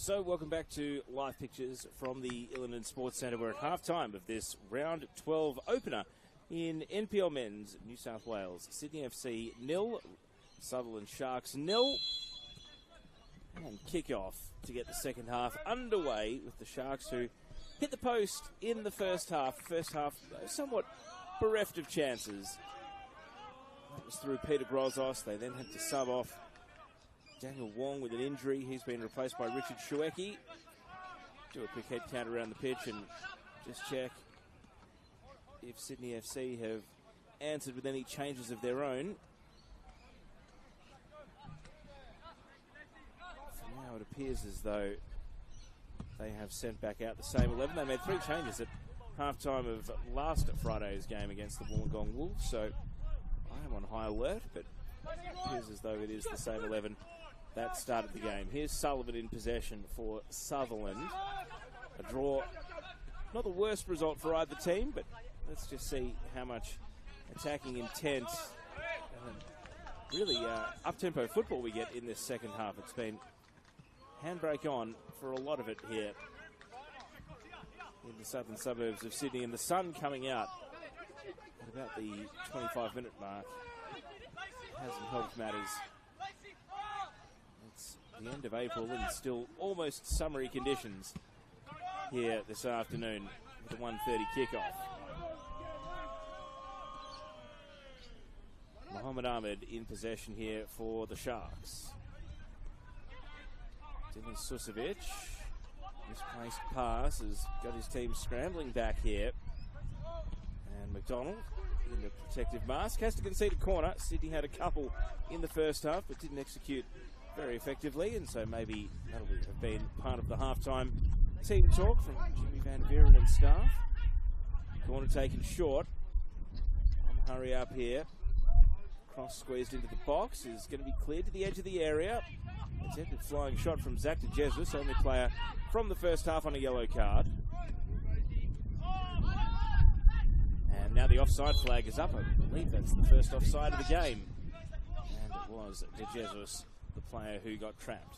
So welcome back to live pictures from the Illington Sports Centre. We're at half-time of this round 12 opener in NPL Men's New South Wales. Sydney FC 0, Sutherland Sharks 0. And kickoff to get the second half underway with the Sharks, who hit the post in the first half. First half somewhat bereft of chances. That was through Peter Grozos. They then had to sub off Daniel Wong with an injury. He's been replaced by Richard Shuecki. Do a quick head count around the pitch and just check if Sydney FC have answered with any changes of their own. For now, it appears as though they have sent back out the same 11. They made 3 changes at half-time of last Friday's game against the Wollongong Wolves, so I am on high alert, but it appears as though it is the same 11 that started the game. Here's Sullivan in possession for Sutherland. A draw, not the worst result for either team, but let's just see how much attacking intent and really up-tempo football we get in this second half. It's been handbrake on for a lot of it here in the southern suburbs of Sydney, and the sun coming out at about the 25-minute mark hasn't helped matters. It's the end of April and still almost summery conditions here this afternoon with the 1:30 kickoff. Mohammed Ahmed in possession here for the Sharks. Dylan Susovic, misplaced pass, has got his team scrambling back here. And McDonald in the protective mask has to concede a corner. Sydney had a couple in the first half but didn't execute very effectively, and so maybe that'll have been part of the halftime team talk from Jimmy Van Veeren and staff. Corner taken short. Hurry up here. Cross squeezed into the box is going to be cleared to the edge of the area. Attempted flying shot from Zach de Jesus, only player from the first half on a yellow card. And now the offside flag is up. I believe that's the first offside of the game. And it was de Jesus, the player who got trapped.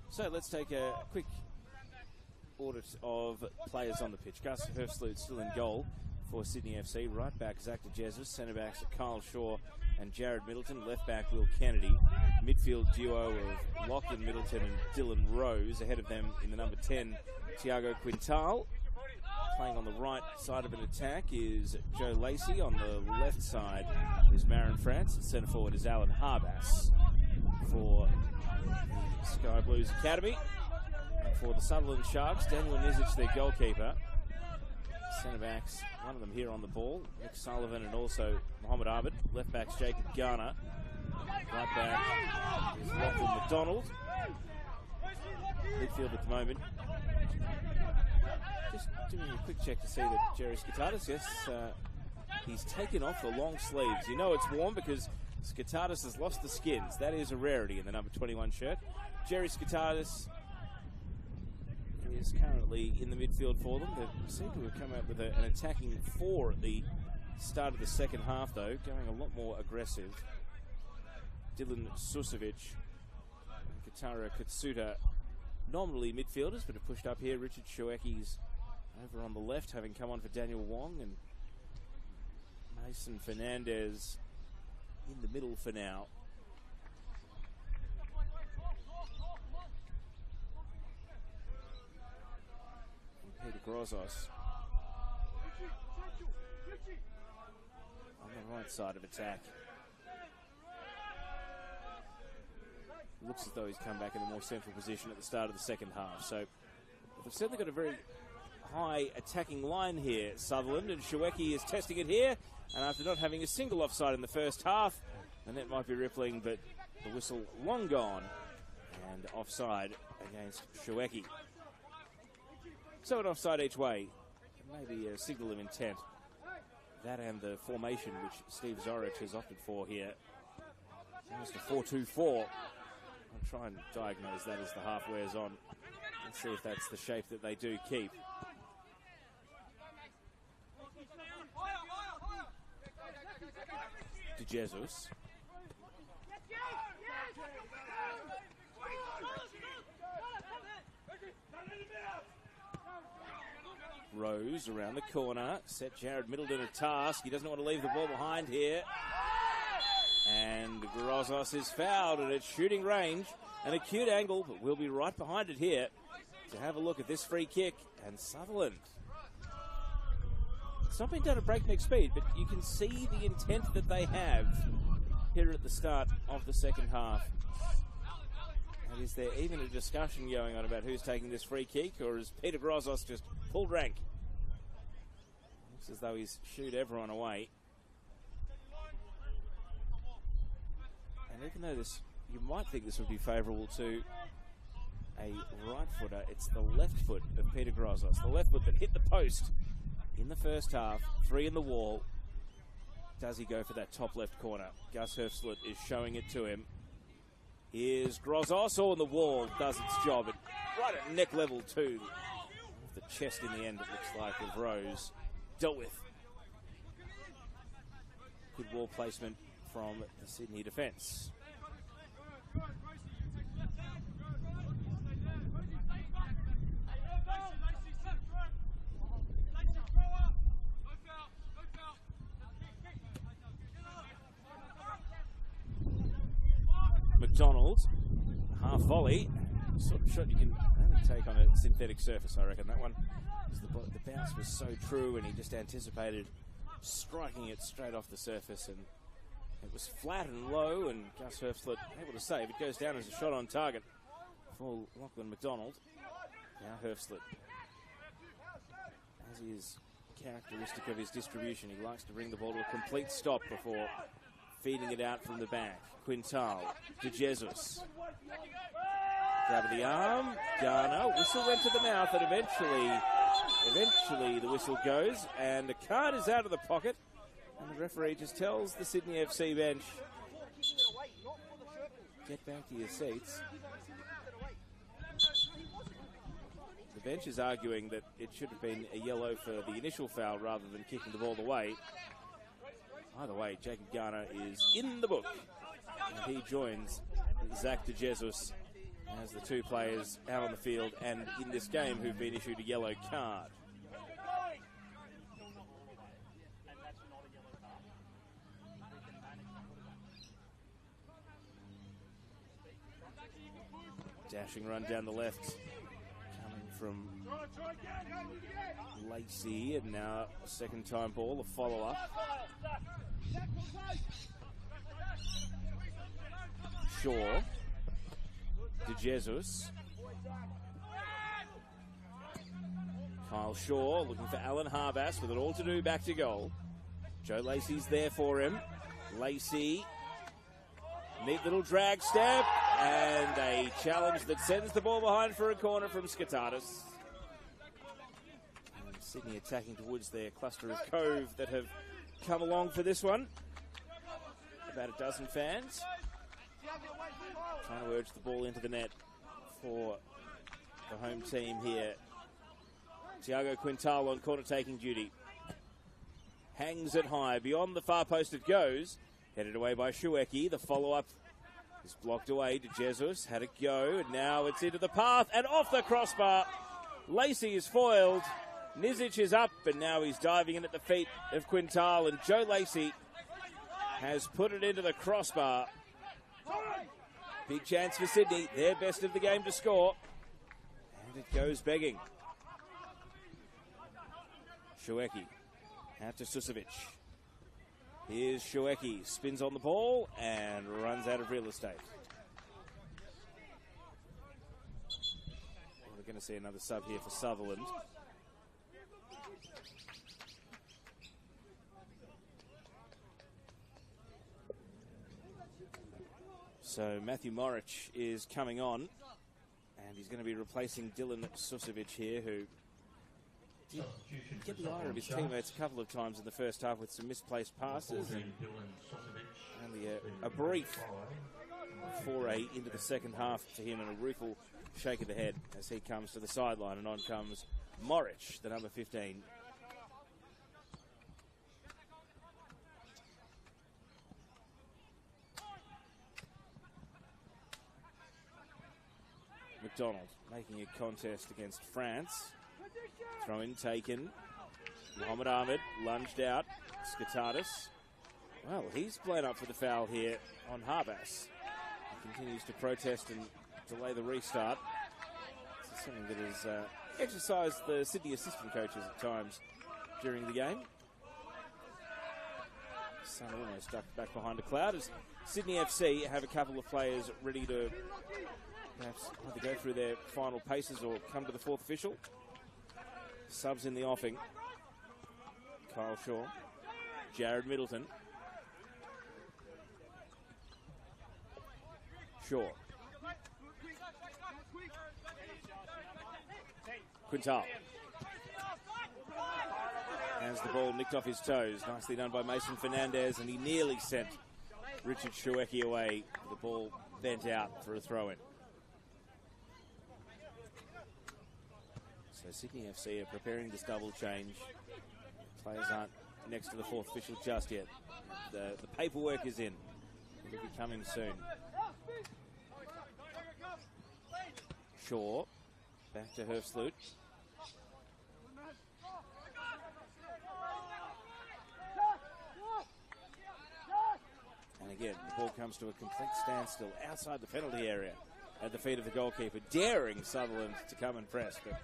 So let's take a quick audit of players on the pitch. Gus Herfsloot still in goal for Sydney FC. Right back Zach de Jesus, centre backs Kyle Shaw and Jared Middleton, left back Will Kennedy. Midfield duo of Lachlan Middleton and Dylan Rose. Ahead of them in the number 10, Tiago Quintal. Playing on the right side of an attack is Joe Lacey. On the left side is Marin France. And centre forward is Alan Harbas for the Sky Blues Academy. And for the Sutherland Sharks, Daniel Nizic, their goalkeeper. Centre backs, one of them here on the ball, Nick Sullivan and also Mohammed Ahmed. Left backs Jacob Garner. Right back is Lachlan McDonald. Midfield at the moment. Just doing a quick check to see that Jerry Skitadis, yes, he's taken off the long sleeves. You know it's warm because Skitadis has lost the skins. That is a rarity in the number 21 shirt. Jerry Skitadis is currently in the midfield for them. They seem to have come out with an attacking 4 at the start of the second half, though, going a lot more aggressive. Dylan Susovic and Katara Katsuta, nominally midfielders, but have pushed up here. Richard Shuecki's over on the left, having come on for Daniel Wong, and Mason Fernandez in the middle for now. Peter Grozos on the right side of attack. Looks as though he's come back in a more central position at the start of the second half. So they've certainly got a very high attacking line here, Sutherland, and Shuecki is testing it here. And after not having a single offside in the first half, the net might be rippling, but the whistle long gone. And offside against Shuecki. So an offside each way, maybe a signal of intent. That and the formation which Steve Zorich has opted for here. Almost a 4-2-4. I'll try and diagnose that as the half wears on and see if that's the shape that they do keep. De Jesus. Rose around the corner, set Jared Middleton a task. He doesn't want to leave the ball behind here. And Grozos is fouled at its shooting range. An acute angle, but we'll be right behind it here to have a look at this free kick. And Sutherland. It's not been done at breakneck speed, but you can see the intent that they have here at the start of the second half. And is there even a discussion going on about who's taking this free kick, or is Peter Grozos just pulled rank? Looks as though he's shooed everyone away. And even though this, you might think this would be favourable to a right footer, it's the left foot of Peter Grozos. The left foot that hit the post in the first half, 3 in the wall. Does he go for that top left corner? Gus Herfslet is showing it to him. Here's Grozos, all on the wall, does its job. And right at neck level too. The chest in the end, it looks like, of Rose. Dealt with. Good wall placement from the Sydney defence. McDonald, half volley, sort of shot you can only take on a synthetic surface, I reckon, that one. The bounce was so true, and he just anticipated striking it straight off the surface, and it was flat and low, and Gus Herfslet able to save. It goes down as a shot on target for Lachlan McDonald. Now Herfslet, as is characteristic of his distribution, he likes to bring the ball to a complete stop before feeding it out from the back. Quintal, De Jesus. Grab of the arm, Garner, whistle went to the mouth, and eventually the whistle goes, and the card is out of the pocket, and the referee just tells the Sydney FC bench, get back to your seats. The bench is arguing that it should have been a yellow for the initial foul rather than kicking the ball away. Either way, Jacob Garner is in the book, and he joins Zach De Jesus as the two players out on the field and in this game who've been issued a yellow card. Dashing run down the left, coming from Lacey, and now a second time ball, a follow-up. Shaw, De Jesus, Kyle Shaw looking for Alan Harbas with it all to do back to goal. Joe Lacey's there for him. Lacey, neat little drag step, and a challenge that sends the ball behind for a corner from Skatatis. And Sydney attacking towards their cluster of Cove that have come along for this one. About a dozen fans trying to urge the ball into the net for the home team here. Tiago Quintal on corner taking duty. Hangs it high. Beyond the far post it goes. Headed away by Shueki. The follow-up is blocked away. De Jesus had a go, and now it's into the path and off the crossbar. Lacey is foiled. Nizic is up, and now he's diving in at the feet of Quintal, and Joe Lacey has put it into the crossbar. Big chance for Sydney, their best of the game to score. And it goes begging. Shueki out to Susovic. Here's Shueki, spins on the ball and runs out of real estate. We're going to see another sub here for Sutherland. So Matthew Morich is coming on, and he's going to be replacing Dylan Susovic here, who did get the ire of his teammates a couple of times in the first half with some misplaced passes, and only a brief foray into the second half to him, and a rueful shake of the head as he comes to the sideline, and on comes Morich, the number 15. McDonald making a contest against France. Throw in taken. Mohamed Ahmed lunged out. Skatatis. Well, he's blown up for the foul here on Harbas. He continues to protest and delay the restart. This is something that has exercised the Sydney assistant coaches at times during the game. Sun almost ducked back behind a cloud as Sydney FC have a couple of players ready to perhaps either go through their final paces or come to the fourth official. Subs in the offing. Kyle Shaw. Jared Middleton. Shaw. Quintal. Has the ball nicked off his toes. Nicely done by Mason Fernandez, and he nearly sent Richard Schuecki away. The ball bent out for a throw-in. So Sydney FC are preparing this double change. Players aren't next to the fourth official just yet. The paperwork is in. It'll be coming soon. Shaw. Back to Hersflut. And again, the ball comes to a complete standstill outside the penalty area at the feet of the goalkeeper, daring Sutherland to come and press, but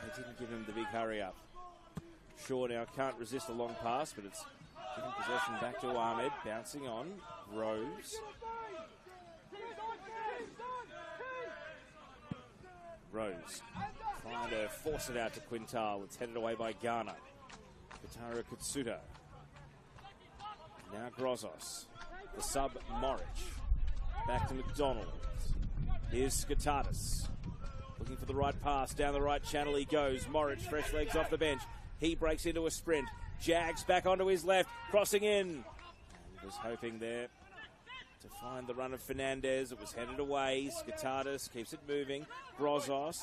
they didn't give him the big hurry up. Shaw now can't resist a long pass, but it's giving possession back to Ahmed, bouncing on. Rose. Rose trying to force it out to Quintal. It's headed away by Ghana. Katara Katsuta. Now Grozos. The sub Morich. Back to McDonald. Here's Skatatis. Looking for the right pass. Down the right channel he goes. Morich, fresh legs off the bench. He breaks into a sprint. Jags back onto his left. Crossing in. And was hoping there to find the run of Fernandez. It was headed away. Skatatis keeps it moving. Grozos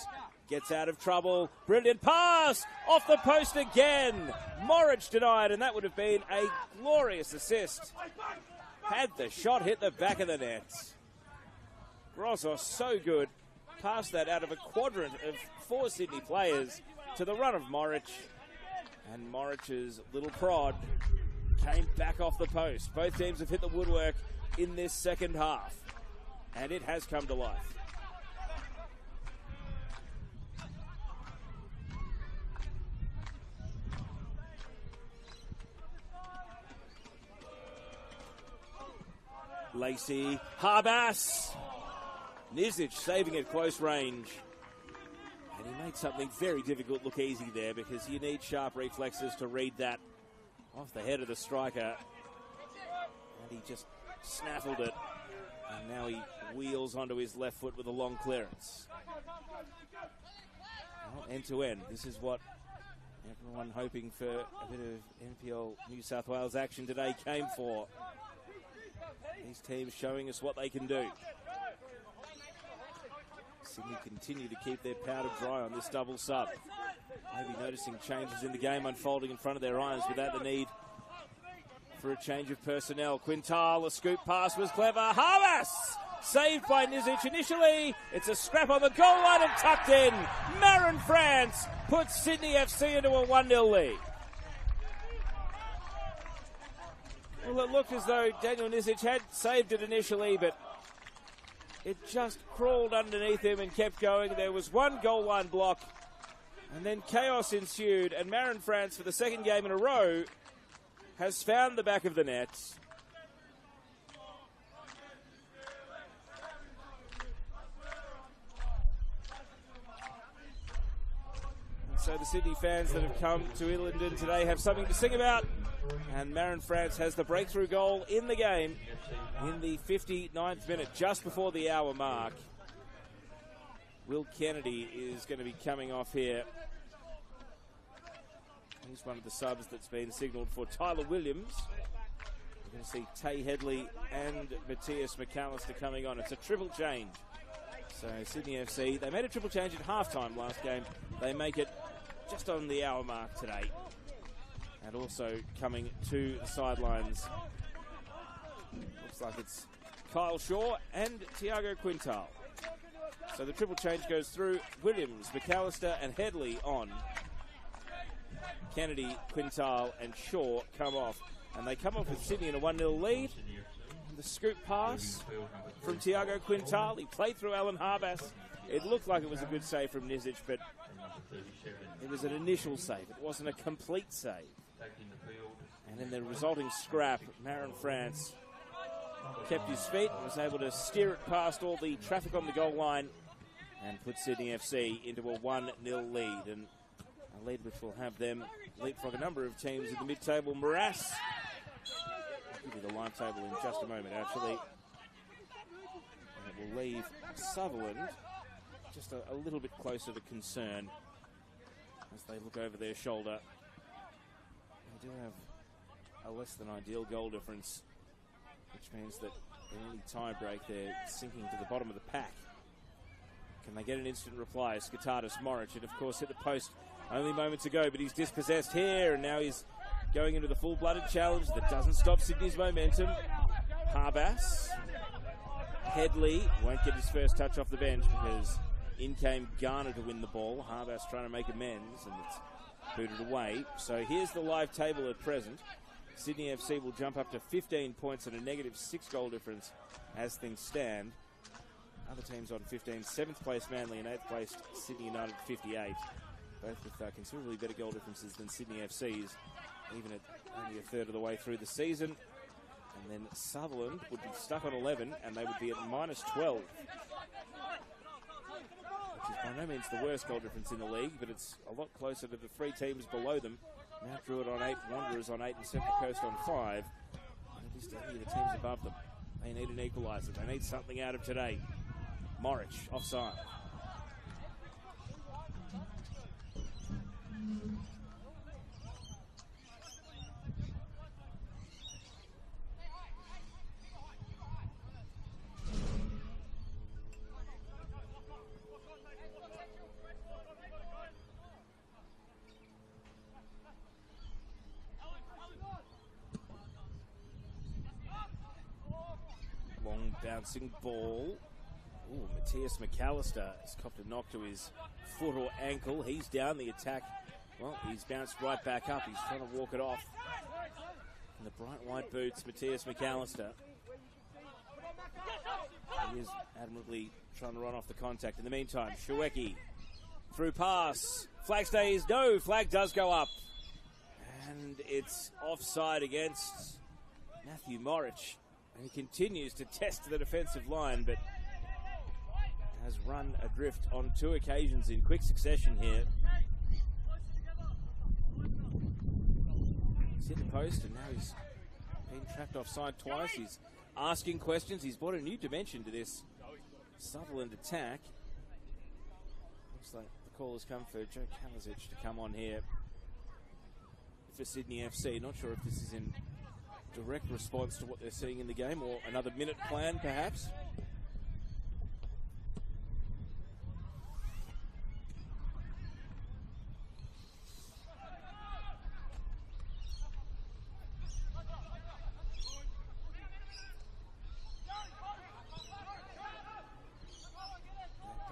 gets out of trouble. Brilliant pass! Off the post again! Morich denied, and that would have been a glorious assist. Had the shot hit the back of the net. Grozos so good. Passed that out of a quadrant of 4 Sydney players to the run of Morich. And Morich's little prod came back off the post. Both teams have hit the woodwork in this second half. And it has come to life. Lacey, Harbas. Nizic saving at close range. And he made something very difficult look easy there, because you need sharp reflexes to read that off the head of the striker. And he just snaffled it. And now he wheels onto his left foot with a long clearance. Well, end to end. This is what everyone hoping for a bit of NPL New South Wales action today came for. These teams showing us what they can do. Sydney continue to keep their powder dry on this double sub. Maybe noticing changes in the game unfolding in front of their eyes without the need for a change of personnel. Quintal, a scoop pass was clever. Harbas! Saved by Nizic initially. It's a scrap on the goal line and tucked in. Marin France puts Sydney FC into a 1-0 lead. Well, it looked as though Daniel Nizic had saved it initially, but it just crawled underneath him and kept going. There was one goal line block, and then chaos ensued, and Marin France, for the second game in a row, has found the back of the net. And so the Sydney fans that have come to Illingdon today have something to sing about. And Marin France has the breakthrough goal in the game in the 59th minute, just before the hour mark. Will Kennedy is going to be coming off here. He's one of the subs that's been signalled for Tyler Williams. We're going to see Tay Headley and Matthias McAllister coming on. It's a triple change. So Sydney FC, they made a triple change at halftime last game. They make it just on the hour mark today. And also coming to the sidelines. Looks like it's Kyle Shaw and Tiago Quintal. So the triple change goes through. Williams, McAllister and Headley on. Kennedy, Quintal and Shaw come off. And they come off with Sydney in a 1-0 lead. And the scoop pass from Tiago Quintal. He played through Alan Harbas. It looked like it was a good save from Nizic, but it was an initial save. It wasn't a complete save. And in the resulting scrap, Marin France kept his feet and was able to steer it past all the traffic on the goal line and put Sydney FC into a 1-0 lead. And a lead which will have them leapfrog a number of teams in the mid-table morass. I'll give you the line table in just a moment, actually. And it will leave Sutherland just a little bit closer to concern as they look over their shoulder. They do have a less than ideal goal difference, which means that in any tie-break they're sinking to the bottom of the pack. Can they get an instant reply? Skatatis, Moric, and of course hit the post only moments ago, but he's dispossessed here, and now he's going into the full-blooded challenge that doesn't stop Sydney's momentum. Harbas. Headley won't get his first touch off the bench because in came Garner to win the ball. Harbas trying to make amends, and it's booted away. So here's the live table at present. Sydney FC will jump up to 15 points and a -6 goal difference as things stand. Other teams on 15, 7th place Manly and 8th place Sydney United 58. Both with considerably better goal differences than Sydney FC's, even at only a third of the way through the season. And then Sutherland would be stuck on 11 and they would be at -12. Which is by no means the worst goal difference in the league, but it's a lot closer to the 3 teams below them. Mount Druitt on 8, Wanderers on 8 and Central Coast on 5. And it is definitely the teams above them. They need an equaliser. They need something out of today. Moric, offside. Long bouncing ball. Ooh, Matthias McAllister has copped a knock to his foot or ankle. He's down the attack. Well, he's bounced right back up. He's trying to walk it off. In the bright white boots, Matthias McAllister. He is admirably trying to run off the contact. In the meantime, Shawecki through pass. Flag stays. No, flag does go up. And it's offside against Matthew Moric. And he continues to test the defensive line, but has run adrift on 2 occasions in quick succession here. He's hit the post and now he's been trapped offside twice. He's asking questions. He's brought a new dimension to this Sutherland attack. Looks like the call has come for Joe Kalasic to come on here for Sydney FC. Not sure if this is in direct response to what they're seeing in the game or another minute plan perhaps.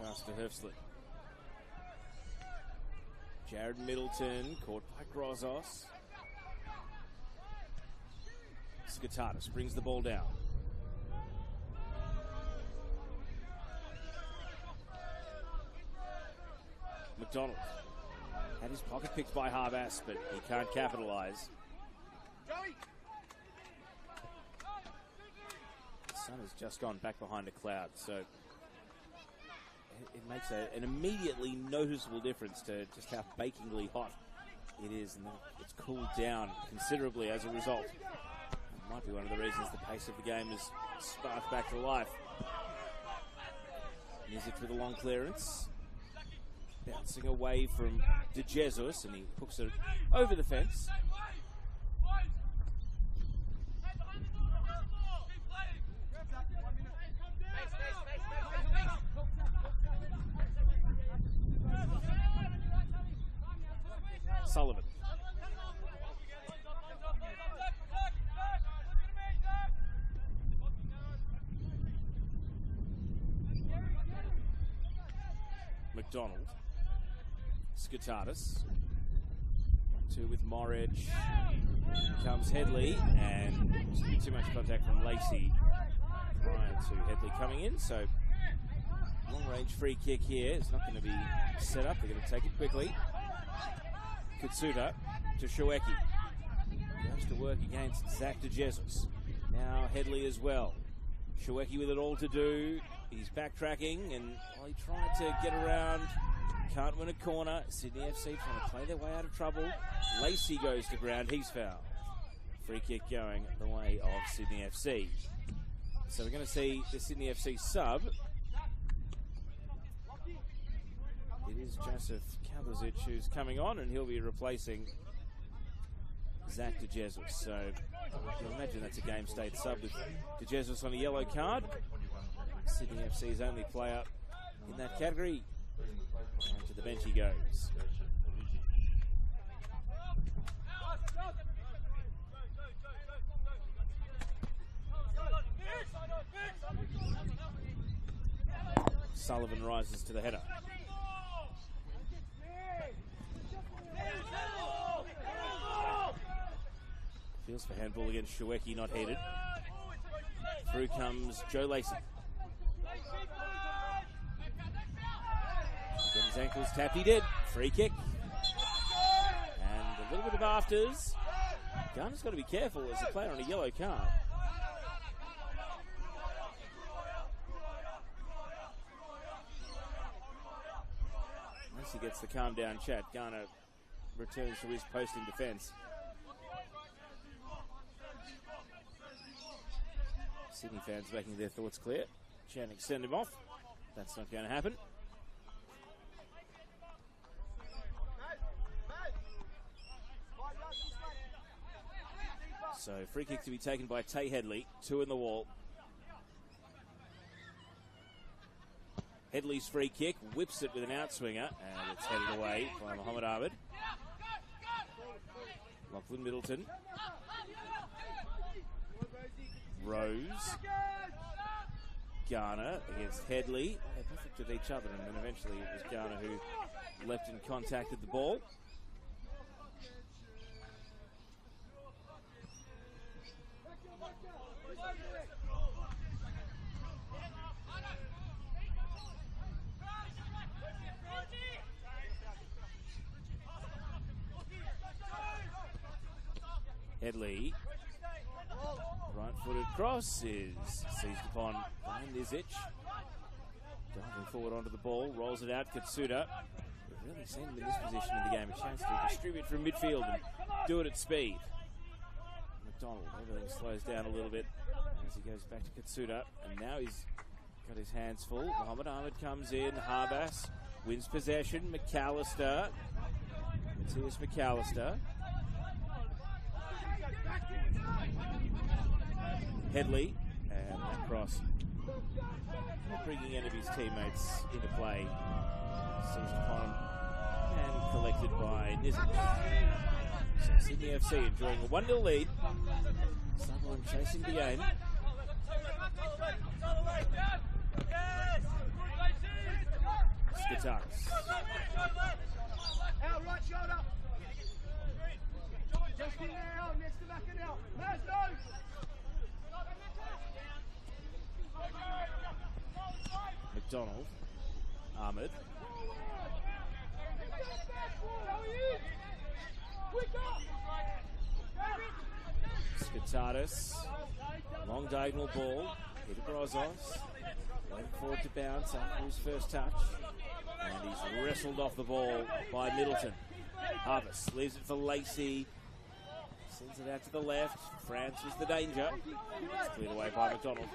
Pass to Herfsley. Jared Middleton caught by Grozos. Skatatis brings the ball down. McDonald had his pocket picked by Harbas, but he can't capitalise. The sun has just gone back behind a cloud, so it makes an immediately noticeable difference to just how bakingly hot it is, and it's cooled down considerably as a result. It might be one of the reasons the pace of the game is sparked back to life. Nizic with a long clearance. Bouncing away from De Jesus, and he hooks it over the fence. Sullivan. McDonald. Skitardis. 2 with Morridge. Comes Headley, and too much contact from Lacey prior to Headley coming in. So, long-range free kick here. It's not going to be set up. They're going to take it quickly. Katsuta to Shaweki. Goes to work against Zach DeJesus. Now Headley as well. Shaweki with it all to do. He's backtracking, and he tried to get around. Can't win a corner. Sydney FC trying to play their way out of trouble. Lacey goes to ground. He's fouled. Free kick going the way of Sydney FC. So we're going to see the Sydney FC sub. It is Joseph Kabazic who's coming on, and he'll be replacing Zach DeJesus. So you can imagine that's a game state sub with DeJesus on a yellow card. Sydney FC's only player in that category. And to the bench he goes. Sullivan rises to the header. Feels for handball against Shaweki, not headed. Through comes Joe Lacey. Get his ankles tapped, he did. Free kick. And a little bit of afters. Garner's got to be careful as a player on a yellow card. Once he gets the calm down chat, Garner returns to his post in defence. Sydney fans making their thoughts clear. Channing send him off. That's not going to happen. So free kick to be taken by Tay Headley. 2 in the wall. Headley's free kick, whips it with an outswinger, and it's headed away by Mohammed Ahmed. Lachlan Middleton. Rose. Garner against Headley. They both looked at each other, and then eventually it was Garner who leapt and contacted the ball. Headley, right-footed cross is seized upon by Nizic. Diving forward onto the ball, rolls it out. Katsuta. We've really seen him in this position in the game. A chance to distribute from midfield and do it at speed. McDonald, everything slows down a little bit as he goes back to Katsuta. And now he's got his hands full. Mohammed Ahmed comes in. Harbas wins possession. McAllister. Matthias McAllister. Headley, and that cross not bringing any of his teammates into play. Seized upon and collected by Nizic. So Sydney FC enjoying a 1-0 lead. Sutherland chasing the game. Skitardis. Out, right shoulder. Just in there, out, next to back and out. Let's go. McDonald. Ahmed. Skitardis. Long diagonal ball. Hit Brozos. Waiting for it to bounce after his first touch. And he's wrestled off the ball by Middleton. Harvest leaves it for Lacey. Sends it out to the left. France is the danger. It's cleared away by McDonald.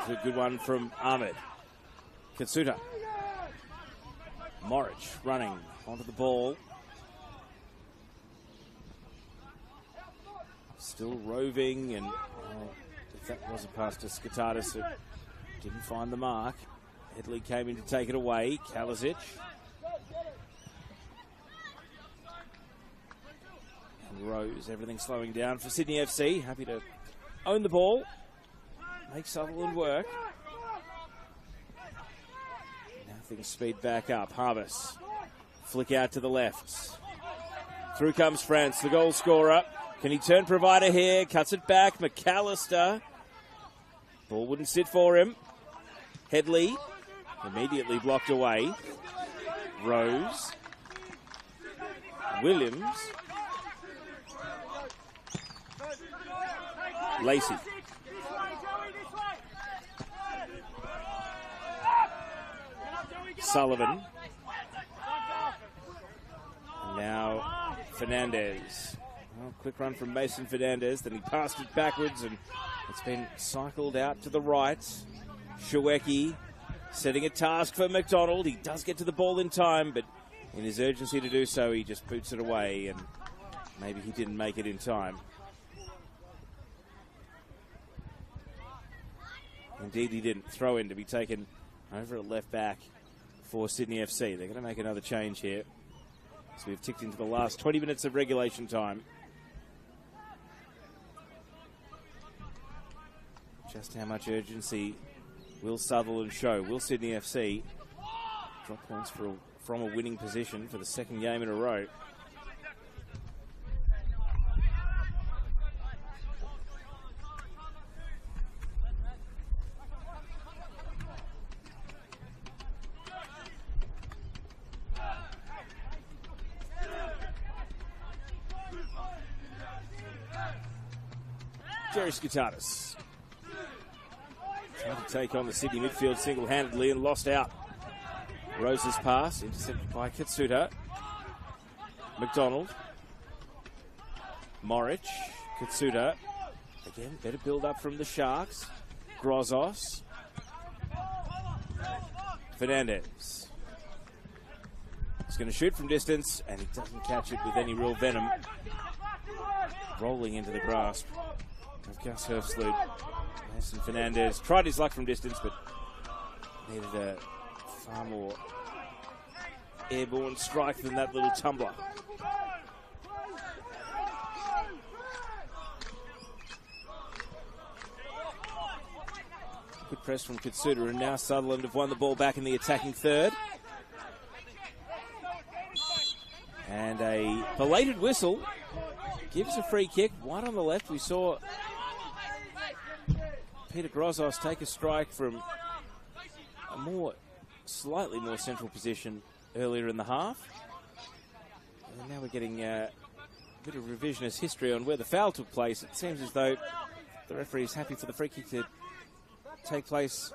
a good one from Ahmed. Katsuta. Morich running onto the ball. Still roving, and if that was a pass to Skitatis, it didn't find the mark. Headley came in to take it away. Kalasic. And Rose, everything slowing down for Sydney FC. Happy to own the ball. Make Sutherland work. Now things speed back up. Harvest. Flick out to the left. Through comes France, the goal scorer. Can he turn provider here? Cuts it back. McAllister. Ball wouldn't sit for him. Headley immediately blocked away. Rose. Williams. Lacey. Sullivan. And now Fernandez. Well, quick run from Mason Fernandez, then he passed it backwards and it's been cycled out to the right. Shawecki setting a task for McDonald. He does get to the ball in time, but in his urgency to do so, he just boots it away, and maybe he didn't make it in time. Indeed, he didn't. Throw in to be taken over at left back for Sydney FC. They're going to make another change here. So we've ticked into the last 20 minutes of regulation time. Just how much urgency will Sutherland show? Will Sydney FC drop points from a winning position for the second game in a row? Jerry Skitatis trying to take on the Sydney midfield single-handedly and lost out. Rose's pass, intercepted by Katsuta. McDonald. Morich. Katsuta. Again, better build-up from the Sharks. Grozos. Fernandez. He's going to shoot from distance, and he doesn't catch it with any real venom. Rolling into the grasp of Gus Herfsloot. Mason Fernandez tried his luck from distance, but needed a far more airborne strike than that little tumbler. Good press from Katsuta, and now Sutherland have won the ball back in the attacking third. And a belated whistle gives a free kick. One on the left. We saw Peter Grozos take a strike from a slightly more central position earlier in the half. And now we're getting a bit of revisionist history on where the foul took place. It seems as though the referee is happy for the free kick to take place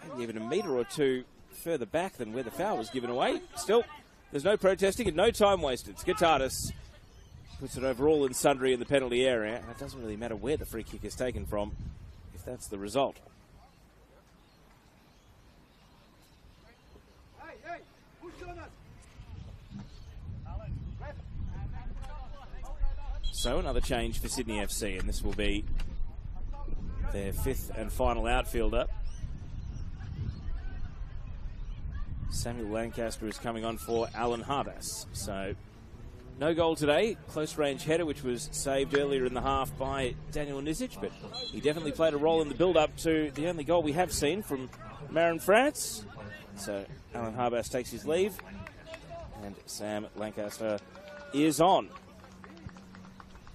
maybe even a metre or two further back than where the foul was given away. Still, there's no protesting and no time wasted. Skitatis puts it over all and sundry in the penalty area, and it doesn't really matter where the free kick is taken from if that's the result. So another change for Sydney FC, and this will be their fifth and final outfielder. Samuel Lancaster is coming on for Alan Harbas. So no goal today. Close range header, which was saved earlier in the half by Daniel Nizic, but he definitely played a role in the build-up to the only goal we have seen from Marin France. So Alan Harbas takes his leave, and Sam Lancaster is on.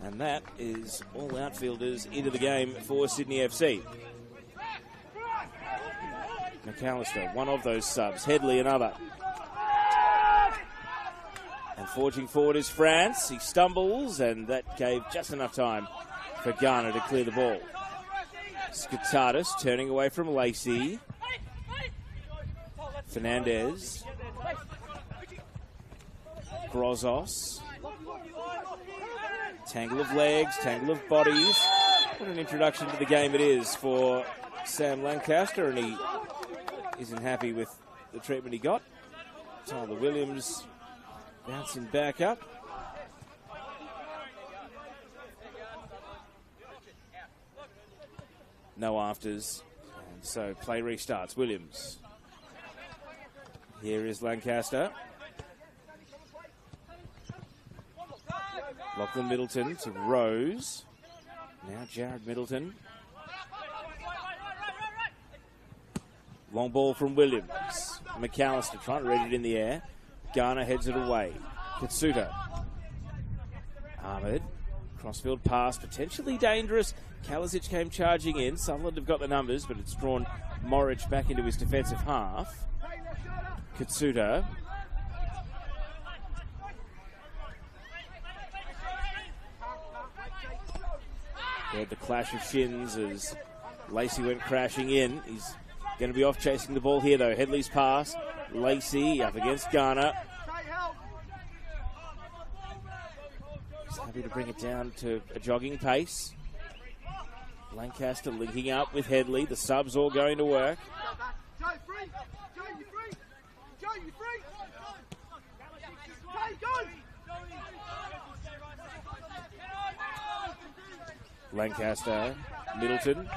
And that is all outfielders into the game for Sydney FC. McAllister, one of those subs. Headley, another. And forging forward is France. He stumbles, and that gave just enough time for Garner to clear the ball. Skitatis turning away from Lacey. Fernandez. Grozos. Tangle of legs, tangle of bodies. What an introduction to the game it is for Sam Lancaster, and he isn't happy with the treatment he got. Tyler Williams bouncing back up. No afters, and so play restarts. Williams. Here is Lancaster. Lachlan Middleton to Rose. Now Jared Middleton. Long ball from Williams. McAllister trying to read it in the air. Garner heads it away. Katsuta. Ahmed. Crossfield pass, potentially dangerous. Kalisic came charging in. Sutherland have got the numbers, but it's drawn Morich back into his defensive half. Katsuta. They had the clash of shins as Lacey went crashing in. He's going to be off chasing the ball here, though. Headley's pass. Lacey up against Garner. He's happy to bring it down to a jogging pace. Lancaster linking up with Headley. The subs all going to work. Lancaster, Middleton.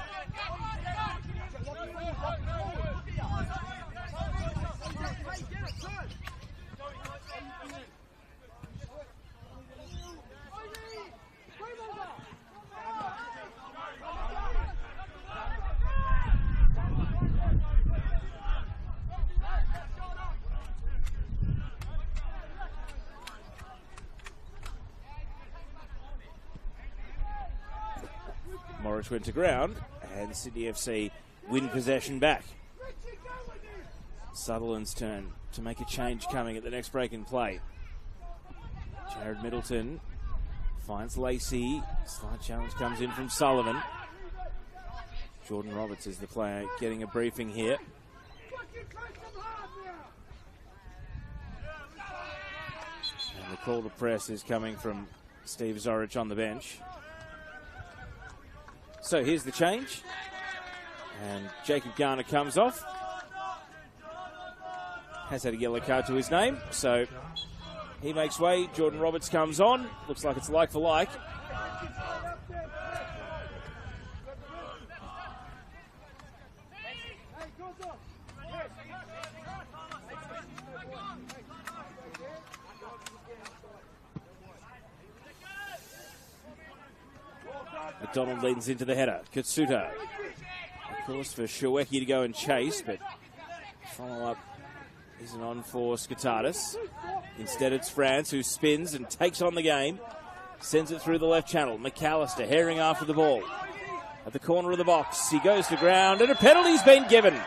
Morris went to ground, and Sydney FC win possession back. Sutherland's turn to make a change coming at the next break in play. Jared Middleton finds Lacey. Slight challenge comes in from Sullivan. Jordan Roberts is the player getting a briefing here. And the call to press is coming from Steve Zorich on the bench. So here's the change, and Jacob Garner comes off. Has had a yellow card to his name, so he makes way. Jordan Roberts comes on. Looks like it's like for like. McDonald leans into the header. Katsuta. Of course, for Shawecki to go and chase, but follow-up isn't on for Skotadis. Instead, it's France who spins and takes on the game. Sends it through the left channel. McAllister herring after the ball. At the corner of the box, he goes to ground, and a penalty's been given.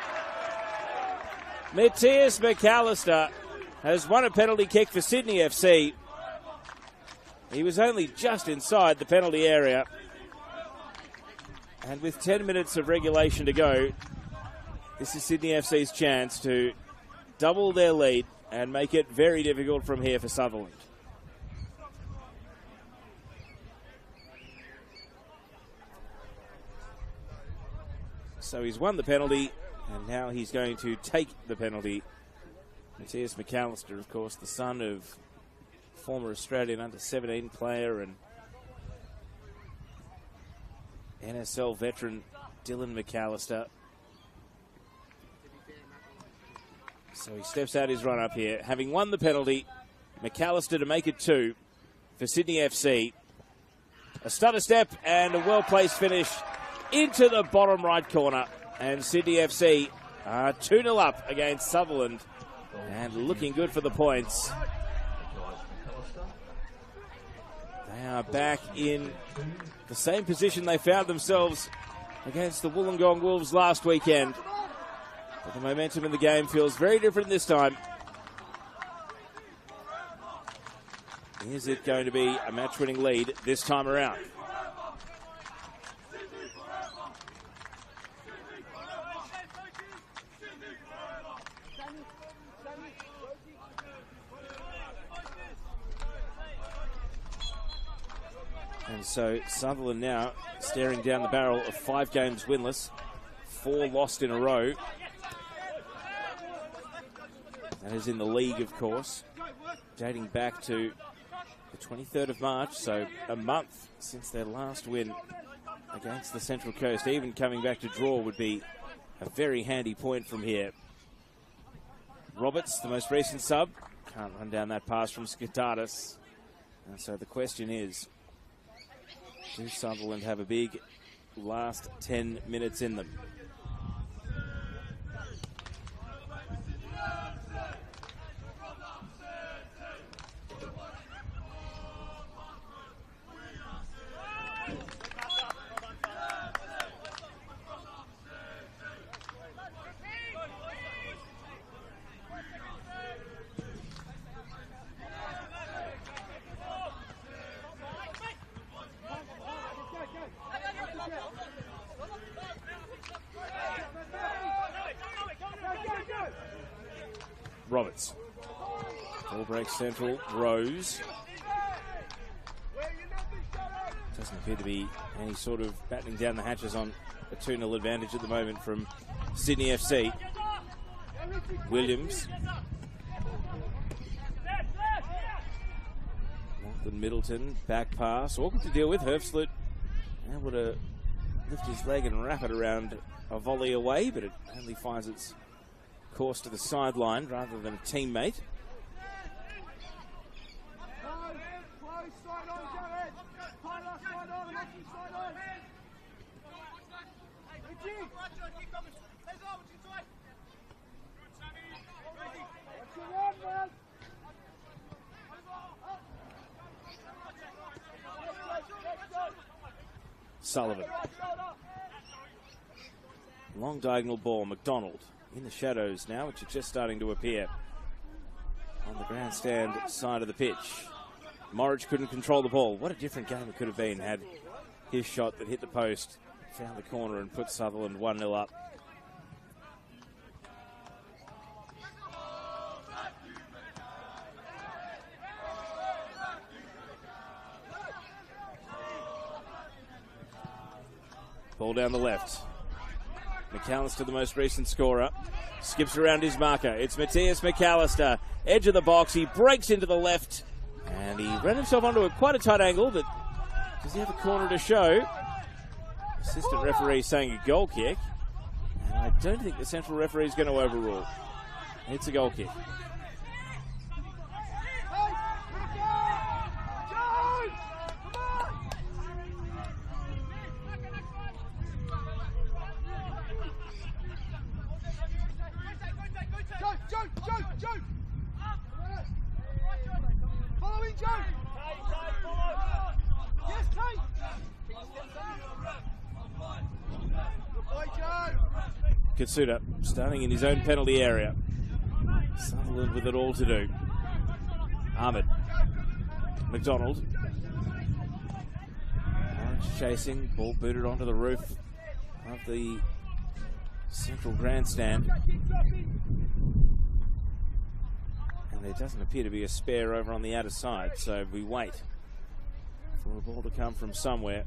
Matthias McAllister has won a penalty kick for Sydney FC. He was only just inside the penalty area. And with 10 minutes of regulation to go, this is Sydney FC's chance to double their lead and make it very difficult from here for Sutherland. So he's won the penalty, and now he's going to take the penalty. Matthias McAllister, of course, the son of former Australian under-17 player and NSL veteran Dylan McAllister. So he steps out his run up here. Having won the penalty, McAllister to make it 2 for Sydney FC. A stutter step and a well-placed finish into the bottom right corner. And Sydney FC are 2-0 up against Sutherland and looking good for the points. They are back in the same position they found themselves against the Wollongong Wolves last weekend. But the momentum in the game feels very different this time. Is it going to be a match-winning lead this time around? And so Sutherland now staring down the barrel of 5 games winless, 4 lost in a row. That is in the league, of course, dating back to the 23rd of March, so a month since their last win against the Central Coast. Even coming back to draw would be a very handy point from here. Roberts, the most recent sub, can't run down that pass from Skitardis. And so the question is, do Sutherland have a big last 10 minutes in them? Roberts. Ball break central. Rose. Doesn't appear to be any sort of battening down the hatches on a 2-0 advantage at the moment from Sydney FC. Williams. Lachlan Middleton. Back pass. Awkward to deal with. Herbslet able to lift his leg and wrap it around a volley away, but it only finds its course to the sideline rather than a teammate. Sullivan. Long diagonal ball. McDonald in the shadows now, which are just starting to appear on the grandstand side of the pitch. Morridge couldn't control the ball. What a different game it could have been had his shot that hit the post found the corner and put Sutherland 1-0 up. Ball down the left. McAllister, the most recent scorer, skips around his marker. It's Matthias McAllister, edge of the box. He breaks into the left, and he ran himself onto quite a tight angle, but does he have a corner to show? Assistant referee saying a goal kick, and I don't think the central referee is going to overrule. It's a goal kick. Katsuta starting in his own penalty area. Sutherland with it all to do. Ahmed. McDonald. Orange chasing. Ball booted onto the roof of the central grandstand. And there doesn't appear to be a spare over on the outer side, so we wait for a ball to come from somewhere.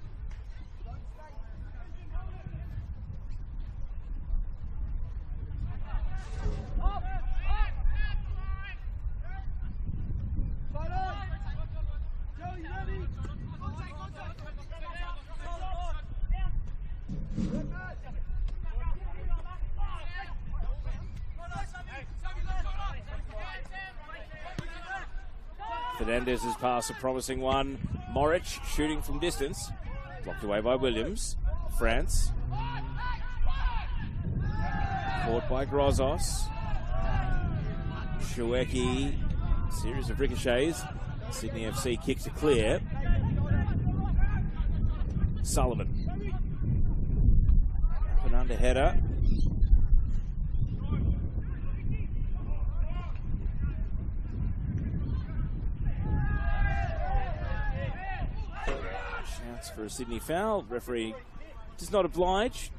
Fernandez's pass, a promising one. Morridge shooting from distance. Blocked away by Williams. France. Caught by Grozos. Shueki. Series of ricochets. Sydney FC kick to clear. Sullivan. Up and under header. Shouts for a Sydney foul. Referee does not oblige.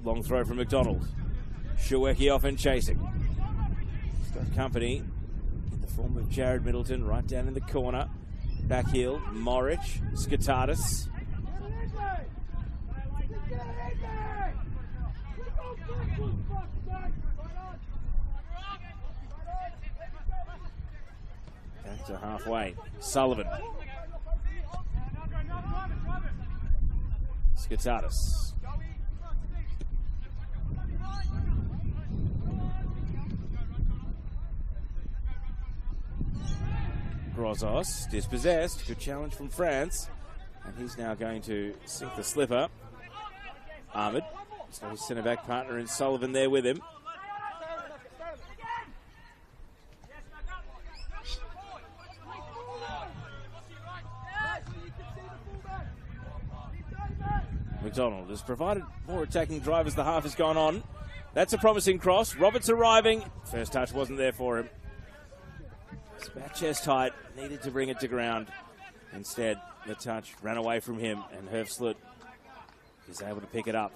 Long throw from McDonald. Shawecki off and chasing. He's got company in the form of Jared Middleton right down in the corner. Back heel, Morich, Skatardis. Back to halfway. Sullivan. Skatardis. Grozos, dispossessed. Good challenge from France. And he's now going to sink the slipper. Ahmed. He's got his centre-back partner in Sullivan there with him. McDonald has provided more attacking drive as the half has gone on. That's a promising cross. Roberts arriving. First touch wasn't there for him. It's about chest height. Needed to bring it to ground. Instead, the touch ran away from him, and Herfslut is able to pick it up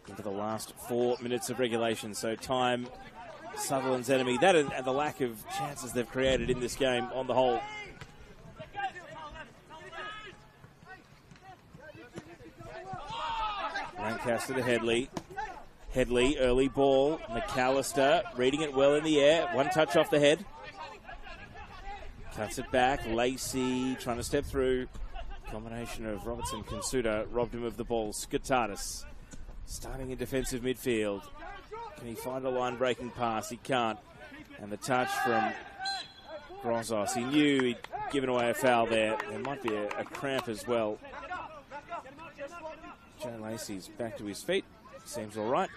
into the last 4 minutes of regulation. So time, Sutherland's enemy. That and the lack of chances they've created in this game on the whole. Lancaster to Headley. Headley, early ball. McAllister reading it well in the air. One touch off the head. Cuts it back. Lacey trying to step through. Combination of Robertson and Consuta robbed him of the ball. Skatardis starting in defensive midfield. Can he find a line-breaking pass? He can't. And the touch from Grozos. He knew he'd given away a foul there. There might be a cramp as well. Joe Lacey's back to his feet. Seems all right.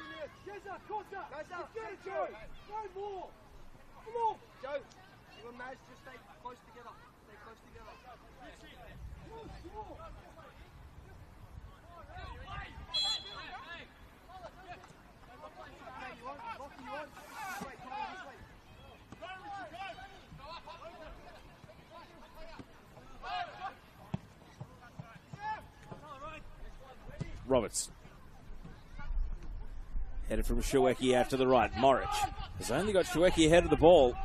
Roberts. Headed from Shawecki out to the right. Morich has only got Shawecki ahead of the ball.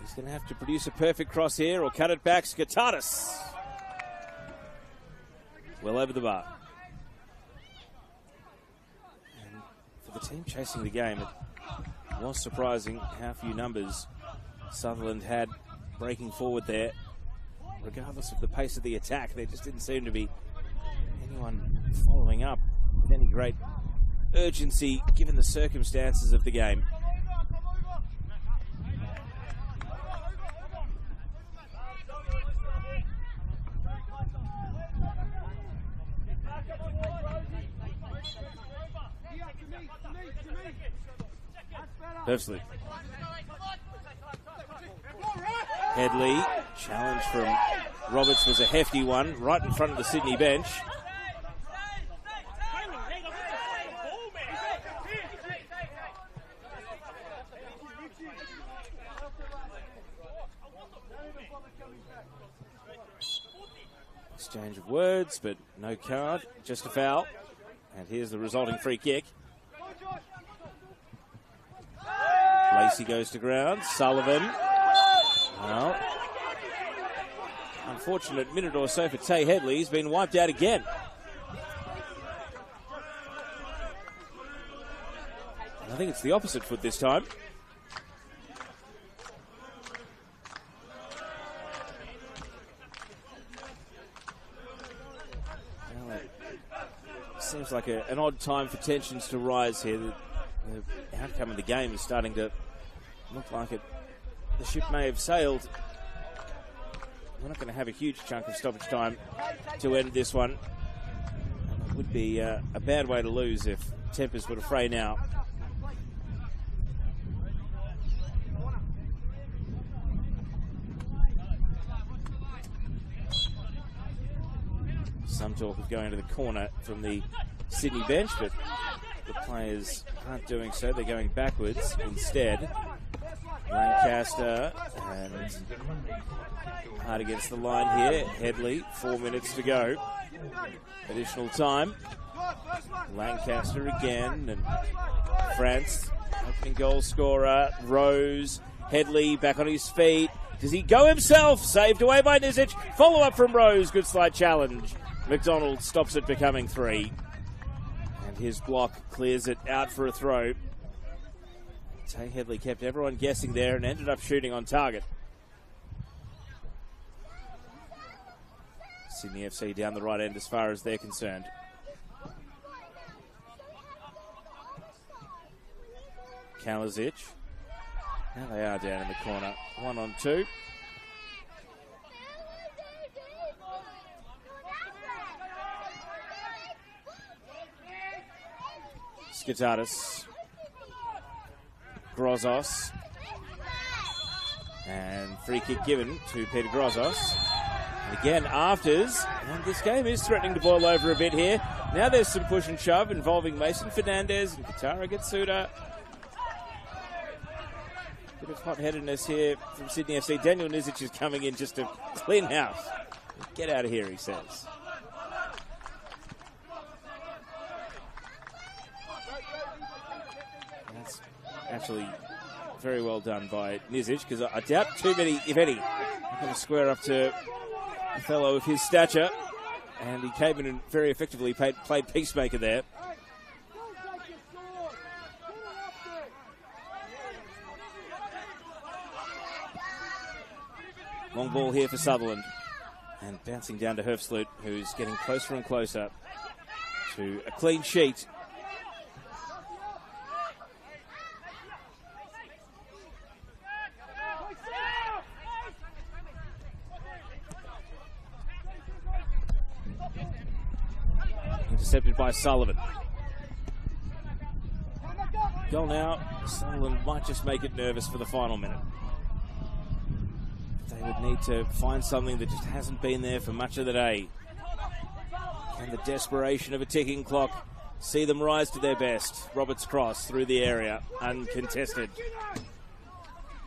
He's going to have to produce a perfect cross here or cut it back. Skatardis. Well over the bar. And for the team chasing the game, it was surprising how few numbers Sutherland had breaking forward there. Regardless of the pace of the attack, there just didn't seem to be anyone following up with any great urgency given the circumstances of the game. Herfslut. Headley, challenge from Roberts was a hefty one, right in front of the Sydney bench. Exchange of words, but no card, just a foul. And here's the resulting free kick. Lacey goes to ground. Sullivan. Well, unfortunate minute or so for Tay Headley. He's been wiped out again. I think it's the opposite foot this time. Well, it seems like an odd time for tensions to rise here. The outcome of the game is starting to look like it. The ship may have sailed. We're not going to have a huge chunk of stoppage time to end this one. It would be a bad way to lose if tempers were to fray now. Some talk of going to the corner from the Sydney bench, but the players aren't doing so. They're going backwards instead. Lancaster and hard against the line here. Headley, 4 minutes to go. Additional time. Lancaster again, and France, opening goal scorer. Rose, Headley back on his feet. Does he go himself? Saved away by Nizic. Follow up from Rose. Good slide challenge. McDonald stops it becoming 3. And his block clears it out for a throw. Tay Headley kept everyone guessing there and ended up shooting on target. Sydney FC down the right end as far as they're concerned. Kalazic. Now they are down in the corner. 1-on-2. Skitadis. Grozos. And free kick given to Peter Grozos. And again, afters. And this game is threatening to boil over a bit here. Now there's some push and shove involving Mason Fernandez and Katara Getsuda. Bit of hot-headedness here from Sydney FC. Daniel Nizic is coming in just to clean house. Get out of here, he says. That's actually very well done by Nizic, because I doubt too many, if any, are going to square up to a fellow of his stature. And he came in and very effectively played peacemaker there. Long ball here for Sutherland. And bouncing down to Herfsloot, who's getting closer and closer to a clean sheet. Intercepted by Sullivan. Goal now. Sutherland might just make it nervous for the final minute. They would need to find something that just hasn't been there for much of the day. Can the desperation of a ticking clock see them rise to their best? Roberts cross through the area, uncontested.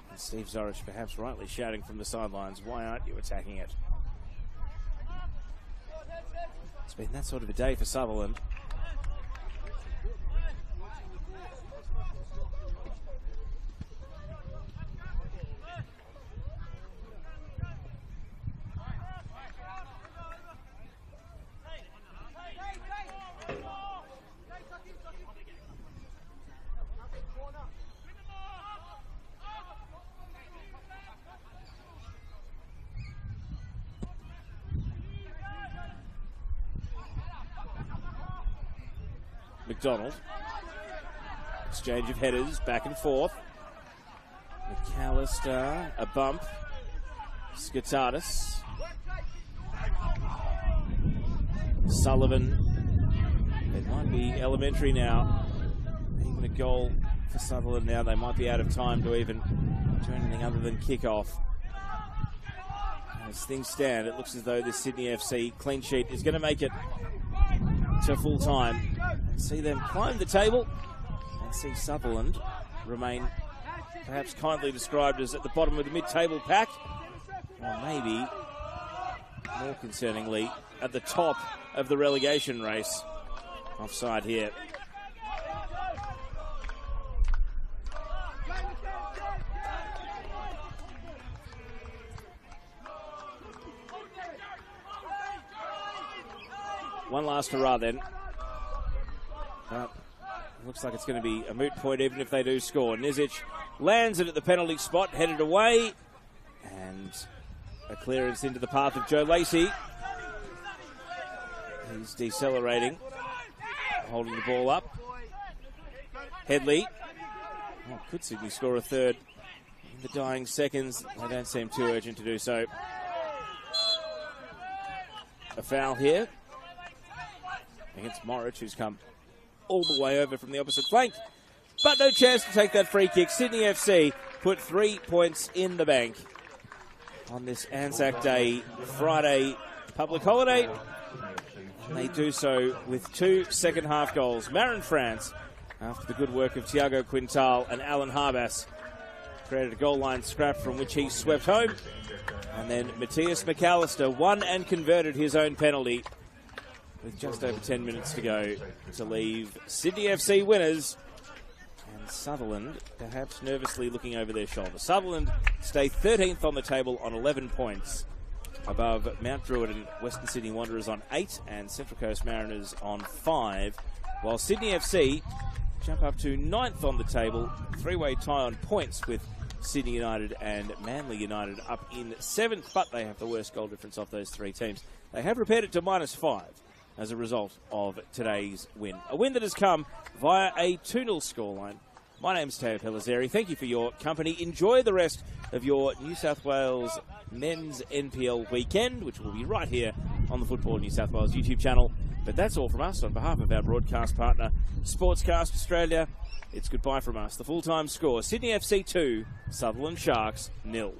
And Steve Zorich perhaps rightly shouting from the sidelines, why aren't you attacking it? It's been that sort of a day for Sutherland. McDonald. Exchange of headers back and forth. McAllister, a bump. Skitadis. Sullivan. It might be elementary now. Even a goal for Sutherland now. They might be out of time to even do anything other than kick off. As things stand, it looks as though this Sydney FC clean sheet is going to make it to full time. See them climb the table and see Sutherland remain perhaps kindly described as at the bottom of the mid-table pack, or maybe more concerningly at the top of the relegation race. Offside here. One last hurrah then. Looks like it's going to be a moot point even if they do score. Nizic lands it at the penalty spot, headed away, and a clearance into the path of Joe Lacey. He's decelerating, holding the ball up. Headley. Oh, could Sydney score a third in the dying seconds? They don't seem too urgent to do so. A foul here against Morich, who's come all the way over from the opposite flank. But no chance to take that free kick. Sydney FC put 3 points in the bank on this Anzac Day Friday public holiday. And they do so with 2 second-half goals. Marin France, after the good work of Thiago Quintal and Alan Harbas, created a goal line scrap from which he swept home. And then Matthias McAllister won and converted his own penalty with just over 10 minutes to go to leave Sydney FC winners. And Sutherland perhaps nervously looking over their shoulder. Sutherland stay 13th on the table on 11 points, above Mount Druitt and Western Sydney Wanderers on 8 and Central Coast Mariners on 5, while Sydney FC jump up to 9th on the table, three-way tie on points with Sydney United and Manly United up in 7th, but they have the worst goal difference of those three teams. They have repaired it to -5 as a result of today's win. A win that has come via a 2-0 scoreline. My name's Teo Pellizzeri. Thank you for your company. Enjoy the rest of your New South Wales men's NPL weekend, which will be right here on the Football New South Wales YouTube channel. But that's all from us on behalf of our broadcast partner, Sportscast Australia. It's goodbye from us. The full-time score, Sydney FC 2, Sutherland Sharks 0.